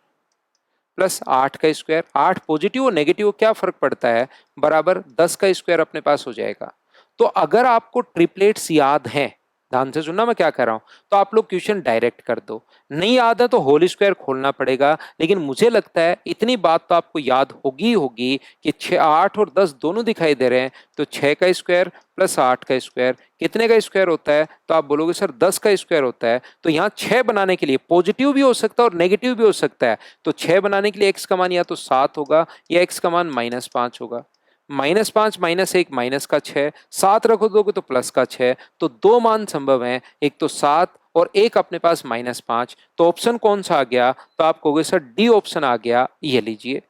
प्लस 8 का स्क्वायर, 8 पॉजिटिव और नेगेटिव क्या फर्क पड़ता है, बराबर 10 का स्क्वायर अपने पास हो जाएगा। तो अगर आपको ट्रिपलेट्स याद हैं, ध्यान से सुनना मैं क्या कह रहा हूं, तो आप लोग क्वेश्चन डायरेक्ट कर दो। नहीं याद है तो होल स्क्वायर खोलना पड़ेगा, लेकिन मुझे लगता है इतनी बात तो आपको याद होगी ही होगी कि 6, 8 और 10 दोनों दिखाई दे रहे हैं, तो 6 का स्क्वायर प्लस 8 का स्क्वायर कितने का स्क्वायर होता है? तो आप बोलोगे सर 10 का स्क्वायर होता है। तो यहाँ 6 बनाने के लिए पॉजिटिव भी हो सकता है और नेगेटिव भी हो सकता है, तो 6 बनाने के लिए एक्स का मान या तो 7 होगा या एक्स का मान -5 होगा। -5 -1 माइनस का 6, 7 रखो दोगे तो प्लस का 6, तो दो मान संभव हैं, एक तो 7 और एक अपने पास -5। तो ऑप्शन कौन सा आ गया? तो आप कहोगे सर डी ऑप्शन आ गया। ये लीजिए,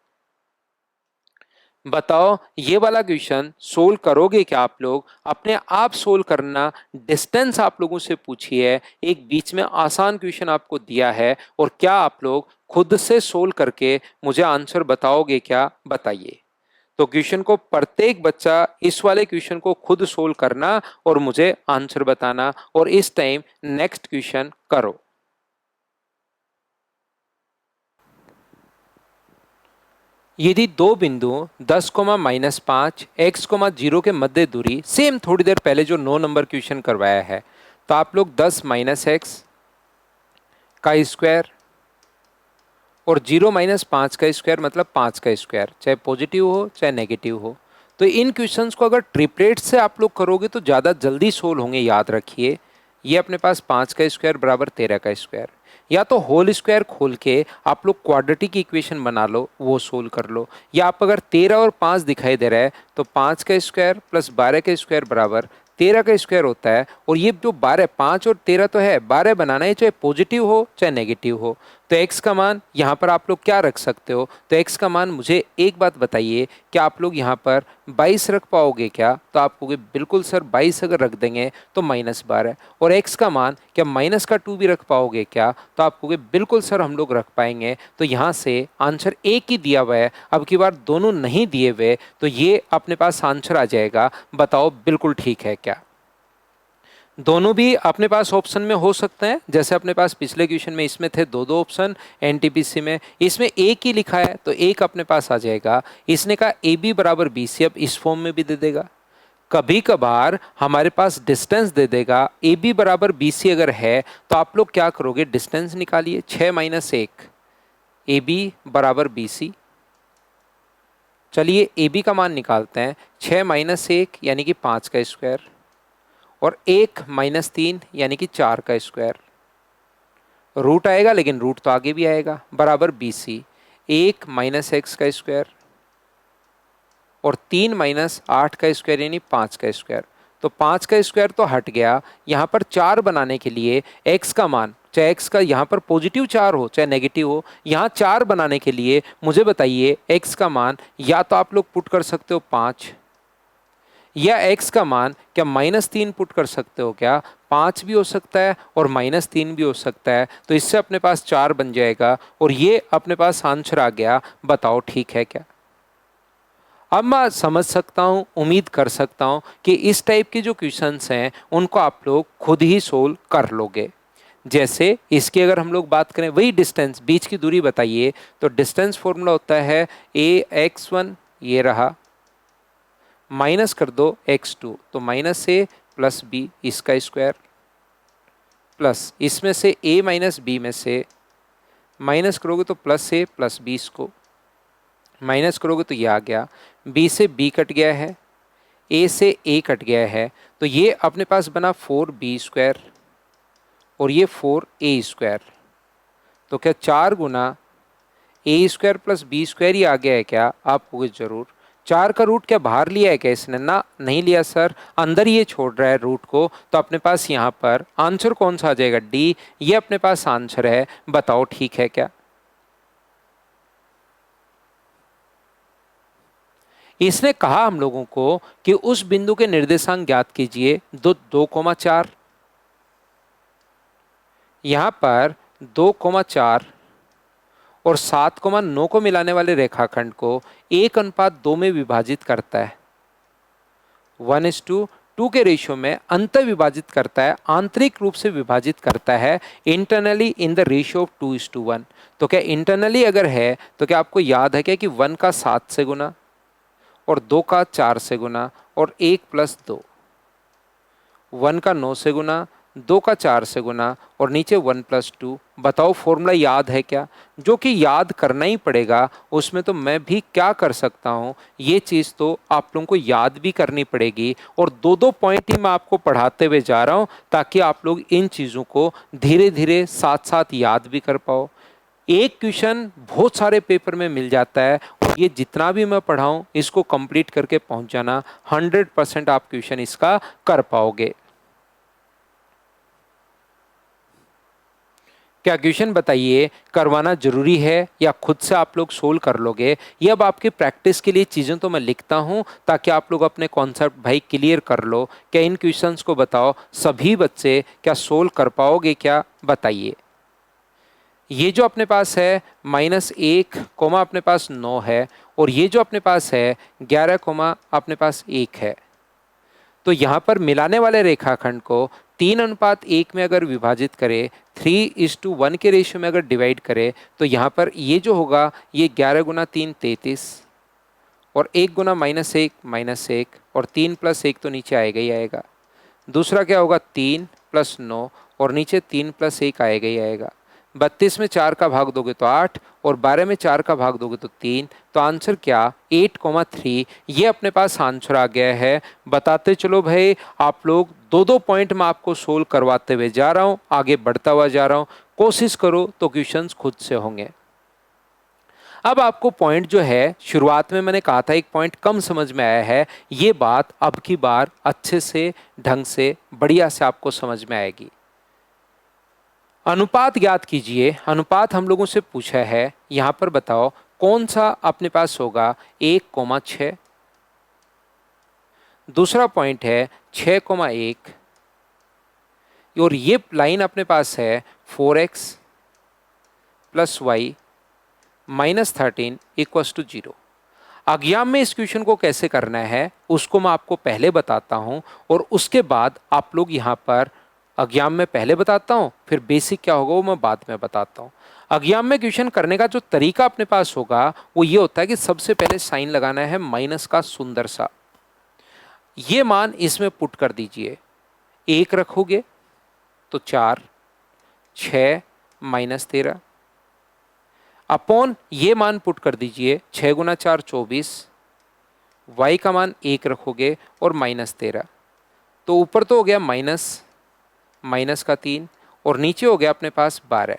बताओ ये वाला क्वेश्चन सोल्व करोगे क्या आप लोग? अपने आप सोल्व करना। डिस्टेंस आप लोगों से पूछी है, एक बीच में आसान क्वेश्चन आपको दिया है, और क्या आप लोग खुद से सोल्व करके मुझे आंसर बताओगे क्या? बताइए। तो क्वेश्चन को प्रत्येक बच्चा इस वाले क्वेश्चन को खुद सोल्व करना और मुझे आंसर बताना, और इस टाइम नेक्स्ट क्वेश्चन करो। यदि दो बिंदु 10, -5 x, 0 के मध्य दूरी, सेम थोड़ी देर पहले जो 9 नंबर क्वेश्चन करवाया है, तो आप लोग 10 माइनस एक्स का स्क्वायर और 0 -5 का स्क्वायर मतलब 5 का स्क्वायर, चाहे पॉजिटिव हो चाहे नेगेटिव हो। तो इन क्वेश्चंस को अगर ट्रिपलेट से आप लोग करोगे तो ज़्यादा जल्दी सोल्व होंगे। याद रखिए, ये अपने पास 5 का स्क्वायर बराबर 13 का स्क्वायर, या तो होल स्क्वायर खोल के आप लोग क्वाड्रेटिक इक्वेशन बना लो, वो सोल्व कर लो, या आप अगर 13 और 5 दिखाई दे रहा है तो 5 का स्क्वायर प्लस 12 का स्क्वायर बराबर 13 का स्क्वायर होता है। और ये जो 12, 5 और 13 तो है, 12 बनाना है, चाहे पॉजिटिव हो चाहे नेगेटिव हो। तो x का मान यहाँ पर आप लोग क्या रख सकते हो? तो x का मान मुझे एक बात बताइए, क्या आप लोग यहाँ पर 22 रख पाओगे क्या? तो आप कहोगे बिल्कुल सर 22 अगर रख देंगे तो -12। और x का मान क्या -2 भी रख पाओगे क्या? तो आप कहोगे बिल्कुल सर हम लोग रख पाएंगे। तो यहाँ से आंसर एक ही दिया हुआ है, अब की बार दोनों नहीं दिए हुए, तो ये अपने पास आंसर आ जाएगा। बताओ बिल्कुल ठीक है क्या? दोनों भी अपने पास ऑप्शन में हो सकते हैं, जैसे अपने पास पिछले क्वेश्चन में इसमें थे दो दो ऑप्शन, एनटीपीसी में इसमें एक ही लिखा है तो एक अपने पास आ जाएगा। इसने कहा ए बी बराबर बी सी, अब इस फॉर्म में भी दे देगा। कभी कभार हमारे पास डिस्टेंस दे देगा, ए बी बराबर बी सी अगर है तो आप लोग क्या करोगे, डिस्टेंस निकालिए, 6 - 1 ए बी बराबर बी सी। चलिए ए बी का मान निकालते हैं, 6 - 1 यानी कि 5 का स्क्वायर और 1 - 3 यानी कि 4 का स्क्वायर। रूट आएगा लेकिन रूट तो आगे भी आएगा, बराबर बी सी। 1 - x का स्क्वायर और 3 - 8 का स्क्वायर यानी 5 का स्क्वायर। तो 5 का स्क्वायर तो हट गया। यहाँ पर 4 बनाने के लिए x का मान, चाहे x का यहाँ पर पॉजिटिव 4 हो चाहे नेगेटिव हो, यहाँ 4 बनाने के लिए मुझे बताइए x का मान, या तो आप लोग पुट कर सकते हो 5, या x का मान क्या -3 पुट कर सकते हो क्या? 5 भी हो सकता है और -3 भी हो सकता है, तो इससे अपने पास 4 बन जाएगा और ये अपने पास आंसर आ गया। बताओ ठीक है क्या? अब मैं समझ सकता हूँ, उम्मीद कर सकता हूँ कि इस टाइप के जो क्वेश्चंस हैं उनको आप लोग खुद ही सोल्व कर लोगे। जैसे इसकी अगर हम लोग बात करें, वही डिस्टेंस, बीच की दूरी बताइए, तो डिस्टेंस फॉर्मूला होता है ax1, ये रहा, माइनस कर दो x2, तो -a + b इसका स्क्वायर, प्लस इसमें से a - b में से माइनस करोगे तो +a + b इसको, माइनस करोगे तो ये आ गया, बी से बी कट गया है, ए से ए कट गया है, तो ये अपने पास बना 4b² और ये 4a²। तो क्या 4 गुना a² प्लस b² ही आ गया है क्या? आप कहोगे जरूर। 4 का रूट क्या बाहर लिया है क्या इसने? ना, नहीं लिया सर, अंदर ये छोड़ रहा है रूट को। तो अपने पास यहाँ पर आंसर कौन सा आ जाएगा? डी। ये अपने पास आंसर है, बताओ ठीक है क्या? इसने कहा हम लोगों को कि उस बिंदु के निर्देशांक ज्ञात कीजिए 2,4। यहां पर 2,4 और 7,9 को मिलाने वाले रेखाखंड को 1:2 में विभाजित करता है, 1:2 के रेशियो में अंत विभाजित करता है, आंतरिक रूप से विभाजित करता है internally in the ratio of 2:1। तो क्या इंटरनली अगर है तो क्या आपको याद है क्या कि 1 का 7 से गुना और 2 का 4 से गुना और 1 + 2, 1 का 9 से गुना, 2 का 4 से गुना और नीचे 1 + 2। बताओ फॉर्मूला याद है क्या? जो कि याद करना ही पड़ेगा, उसमें तो मैं भी क्या कर सकता हूँ, ये चीज़ तो आप लोगों को याद भी करनी पड़ेगी। और 2-2 पॉइंट ही मैं आपको पढ़ाते हुए जा रहा हूँ ताकि आप लोग इन चीज़ों को धीरे धीरे साथ साथ याद भी कर पाओ। एक क्वेश्चन बहुत सारे पेपर में मिल जाता है और ये जितना भी मैं पढ़ाऊँ इसको कंप्लीट करके पहुँच जाना, 100% आप क्वेश्चन इसका कर पाओगे। क्या क्वेश्चन बताइए करवाना जरूरी है या खुद से आप लोग सोल्व कर लोगे? ये अब आपके प्रैक्टिस के लिए चीज़ें तो मैं लिखता हूँ ताकि आप लोग अपने कॉन्सेप्ट भाई क्लियर कर लो। क्या इन क्वेश्चंस को बताओ सभी बच्चे क्या सोल्व कर पाओगे क्या? बताइए। ये जो अपने पास है -1 कोमा अपने पास 9 है और ये जो अपने पास है 11 कोमा अपने पास 1 है। तो यहाँ पर मिलाने वाले रेखाखंड को 3:1 में अगर विभाजित करें, 3:1 के रेशियो में अगर डिवाइड करें तो यहाँ पर ये जो होगा ये 11 गुना 3 33 और 1 गुना -1 और 3 + 1 तो नीचे आएगा ही आएगा। दूसरा क्या होगा 3 + 9 और नीचे 3 + 1 आएगा ही आएगा। 32 में 4 का भाग दोगे तो 8 और 12 में 4 का भाग दोगे तो 3। तो आंसर क्या 8,3 ये अपने पास आंसर आ गया है। बताते चलो भाई, आप लोग 2-2 पॉइंट में आपको सोल्व करवाते हुए जा रहा हूँ, आगे बढ़ता हुआ जा रहा हूँ। कोशिश करो तो क्वेश्चंस खुद से होंगे। अब आपको पॉइंट जो है शुरुआत में मैंने कहा था एक पॉइंट कम समझ में आया है, ये बात अब की बार अच्छे से ढंग से बढ़िया से आपको समझ में आएगी। अनुपात ज्ञात कीजिए। अनुपात हम लोगों से पूछा है, यहां पर बताओ कौन सा अपने पास होगा 1,6। दूसरा पॉइंट है 6,1 और ये लाइन अपने पास है 4x + y -13 = 0। अज्ञात में इस क्वेश्चन को कैसे करना है उसको मैं आपको पहले बताता हूं और उसके बाद आप लोग यहां पर अज्ञात में पहले बताता हूं, फिर बेसिक क्या होगा वो मैं बाद में बताता हूं। अज्ञात में क्वेश्चन करने का जो तरीका अपने पास होगा वो ये होता है कि सबसे पहले साइन लगाना है माइनस का सुंदर सा, ये मान इसमें पुट कर दीजिए। 1 रखोगे तो 4, 6 -13 अपॉन ये मान पुट कर दीजिए 6 गुना 4 24, y का मान 1 रखोगे और -13। तो ऊपर तो हो गया माइनस का 3 और नीचे हो गया अपने पास 12।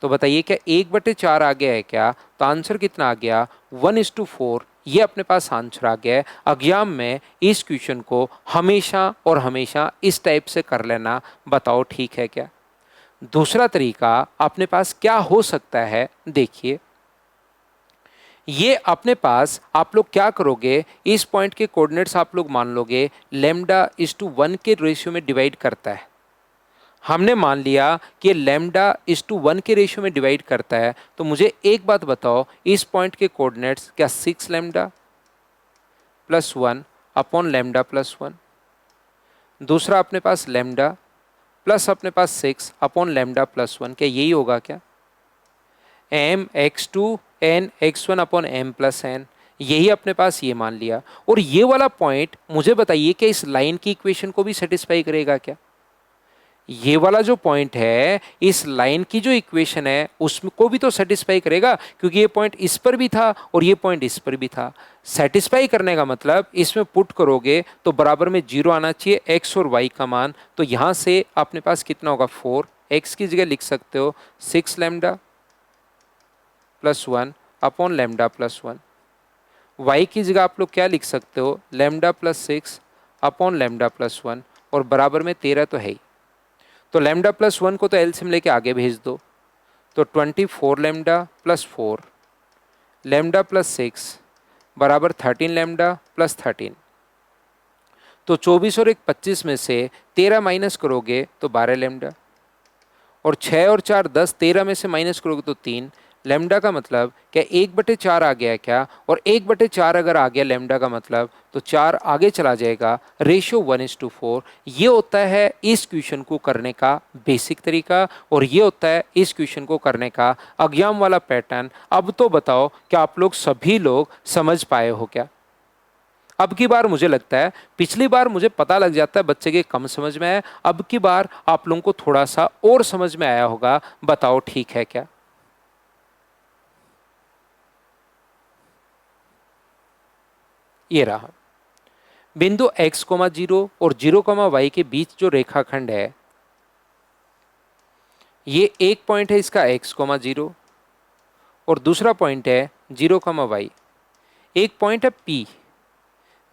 तो बताइए क्या 1/4 आ गया है क्या? तो आंसर कितना आ गया 1:4। ये अपने पास आंसर आ गया है। अज्ञात में इस क्वेश्चन को हमेशा और हमेशा इस टाइप से कर लेना, बताओ ठीक है क्या? दूसरा तरीका अपने पास क्या हो सकता है, देखिए ये अपने पास आप लोग क्या करोगे, इस पॉइंट के कोऑर्डिनेट्स आप लोग मान लोगे λ:1 के रेशियो में डिवाइड करता है। हमने मान लिया कि λ:1 के रेशियो में डिवाइड करता है। तो मुझे एक बात बताओ, इस पॉइंट के कोऑर्डिनेट्स क्या 6λ + 1 अपॉन λ+1। दूसरा अपने पास λ प्लस अपने पास 6 अपॉन λ+1, क्या यही होगा क्या? mx2 n x1 upon m+n, यही अपने पास ये मान लिया। और ये वाला पॉइंट मुझे बताइए कि इस लाइन की इक्वेशन को भी सेटिस्फाई करेगा क्या? ये वाला जो पॉइंट है इस लाइन की जो इक्वेशन है उसको भी तो सेटिस्फाई करेगा, क्योंकि ये पॉइंट इस पर भी था और ये पॉइंट इस पर भी था। सेटिस्फाई करने का मतलब इसमें पुट करोगे तो बराबर में 0 आना चाहिए एक्स और वाई का मान। तो यहां से अपने पास कितना होगा 4, एक्स की जगह लिख सकते हो 6 lambda plus 1 upon lambda plus 1। Y की जगह आप लोग क्या लिख सकते हो lambda plus 6 upon lambda plus 1 और बराबर में 13 तो है ही। तो लैम्डा प्लस 1 को तो एलसीएम लेके आगे भेज दो, तो 24 लैम्डा प्लस 4 लैम्डा प्लस 6 बराबर 13 लैम्डा प्लस 13। तो 24 और 1 25 में से 13 माइनस करोगे तो 12 लैम्डा, और 6 और 4 10, 13 में से माइनस करोगे तो 3 लैम्डा का मतलब क्या 1/4 आ गया क्या, और 1/4 अगर आ गया लैम्डा का मतलब तो 4 आगे चला जाएगा, रेशियो 1:4। ये होता है इस क्वेश्चन को करने का बेसिक तरीका, और ये होता है इस क्वेश्चन को करने का एग्जाम वाला पैटर्न। अब तो बताओ क्या आप लोग सभी लोग समझ पाए हो क्या? अब की बार मुझे लगता है, पिछली बार मुझे पता लग जाता है बच्चे के कम समझ में आया, अब की बार आप लोगों को थोड़ा सा और समझ में आया होगा। बताओ ठीक है क्या? ये रहा बिंदु x, 0 और 0, y के बीच जो रेखाखंड है, ये एक पॉइंट है इसका x, 0 और दूसरा पॉइंट है 0, y। एक पॉइंट है P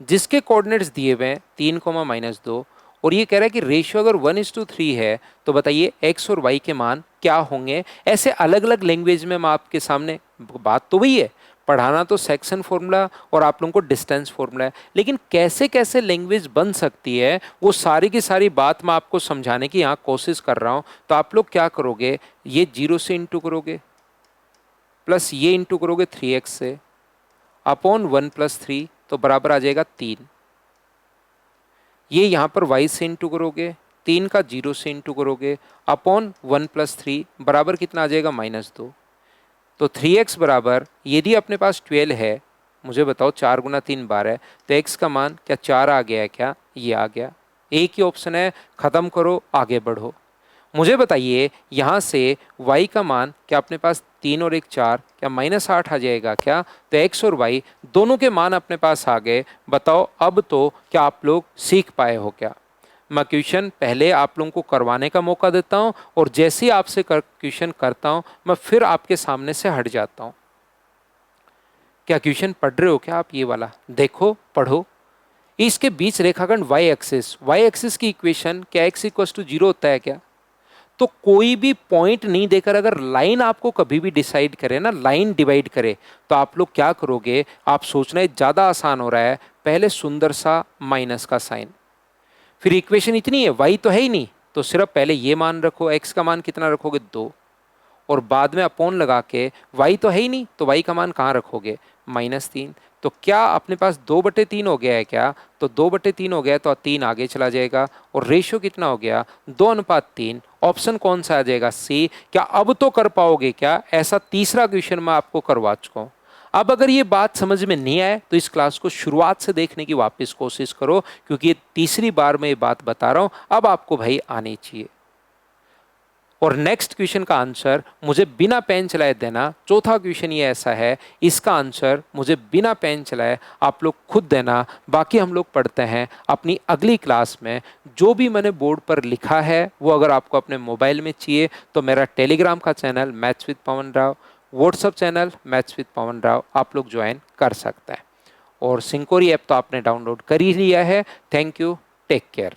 जिसके कोऑर्डिनेट्स दिए हुए हैं 3, -2, और ये कह रहा है कि रेशियो अगर 1:3 है तो बताइए x और y के मान क्या होंगे। ऐसे अलग अलग लैंग्वेज में मैं आपके सामने, बात तो वही है, पढ़ाना तो सेक्शन फॉर्मूला और आप लोगों को डिस्टेंस फॉर्मूला है, लेकिन कैसे कैसे लैंग्वेज बन सकती है वो सारी की सारी बात मैं आपको समझाने की यहाँ कोशिश कर रहा हूँ। तो आप लोग क्या करोगे, ये 0 से इंटू करोगे, प्लस ये इंटू करोगे 3x से, अपॉन 1 + 3 तो बराबर आ जाएगा 3। ये यहाँ पर y से इंटू करोगे, 3 का 0 से इंटू करोगे, अपॉन 1 + 3 बराबर कितना आ जाएगा -2। तो 3x बराबर, यदि अपने पास 12 है, मुझे बताओ 4 × 3 12, तो x का मान क्या 4 आ गया है क्या? ये आ गया। एक ही ऑप्शन है, खत्म करो आगे बढ़ो। मुझे बताइए यहाँ से y का मान क्या अपने पास 3 और 1 4, क्या -8 आ जाएगा क्या? तो x और y दोनों के मान अपने पास आ गए। बताओ अब तो क्या आप लोग सीख पाए हो क्या? मैं क्वेश्चन पहले आप लोगों को करवाने का मौका देता हूँ, और जैसे ही आपसे क्वेश्चन करता हूँ मैं फिर आपके सामने से हट जाता हूँ। क्या क्वेश्चन पढ़ रहे हो क्या आप? ये वाला देखो, पढ़ो। इसके बीच रेखाखंड y एक्सिस की इक्वेशन क्या x = 0 होता है क्या? तो कोई भी पॉइंट नहीं देकर अगर लाइन आपको कभी भी डिसाइड करे ना, लाइन डिवाइड करे, तो आप लोग क्या करोगे? आप सोचना है ज़्यादा आसान हो रहा है, पहले सुंदर सा माइनस का साइन, फिर इक्वेशन इतनी है, y तो है ही नहीं, तो सिर्फ पहले ये मान रखो, x का मान कितना रखोगे 2, और बाद में अपॉन लगा के, y तो है ही नहीं तो y का मान कहाँ रखोगे -3। तो क्या अपने पास 2/3 हो गया है क्या? तो 2/3 हो गया तो 3 आगे चला जाएगा, और रेशियो कितना हो गया 2:3। ऑप्शन कौन सा आ जाएगा? सी। क्या अब तो कर पाओगे क्या? ऐसा तीसरा क्वेश्चन मैं आपको करवा चुका हूँ। अब अगर ये बात समझ में नहीं आए तो इस क्लास को शुरुआत से देखने की वापस कोशिश करो, क्योंकि ये तीसरी बार मैं ये बात बता रहा हूँ, अब आपको भाई आनी चाहिए। और नेक्स्ट क्वेश्चन का आंसर मुझे बिना पेन चलाए देना। चौथा क्वेश्चन ये ऐसा है, इसका आंसर मुझे बिना पेन चलाए आप लोग खुद देना। बाकी हम लोग पढ़ते हैं अपनी अगली क्लास में। जो भी मैंने बोर्ड पर लिखा है वो अगर आपको अपने मोबाइल में चाहिए तो मेरा टेलीग्राम का channel maths with Pawan Rao, WhatsApp channel maths with Pawan Rao आप लोग ज्वाइन कर सकते हैं। और सिंकोरी ऐप तो आपने डाउनलोड कर ही लिया है। Thank you, take care.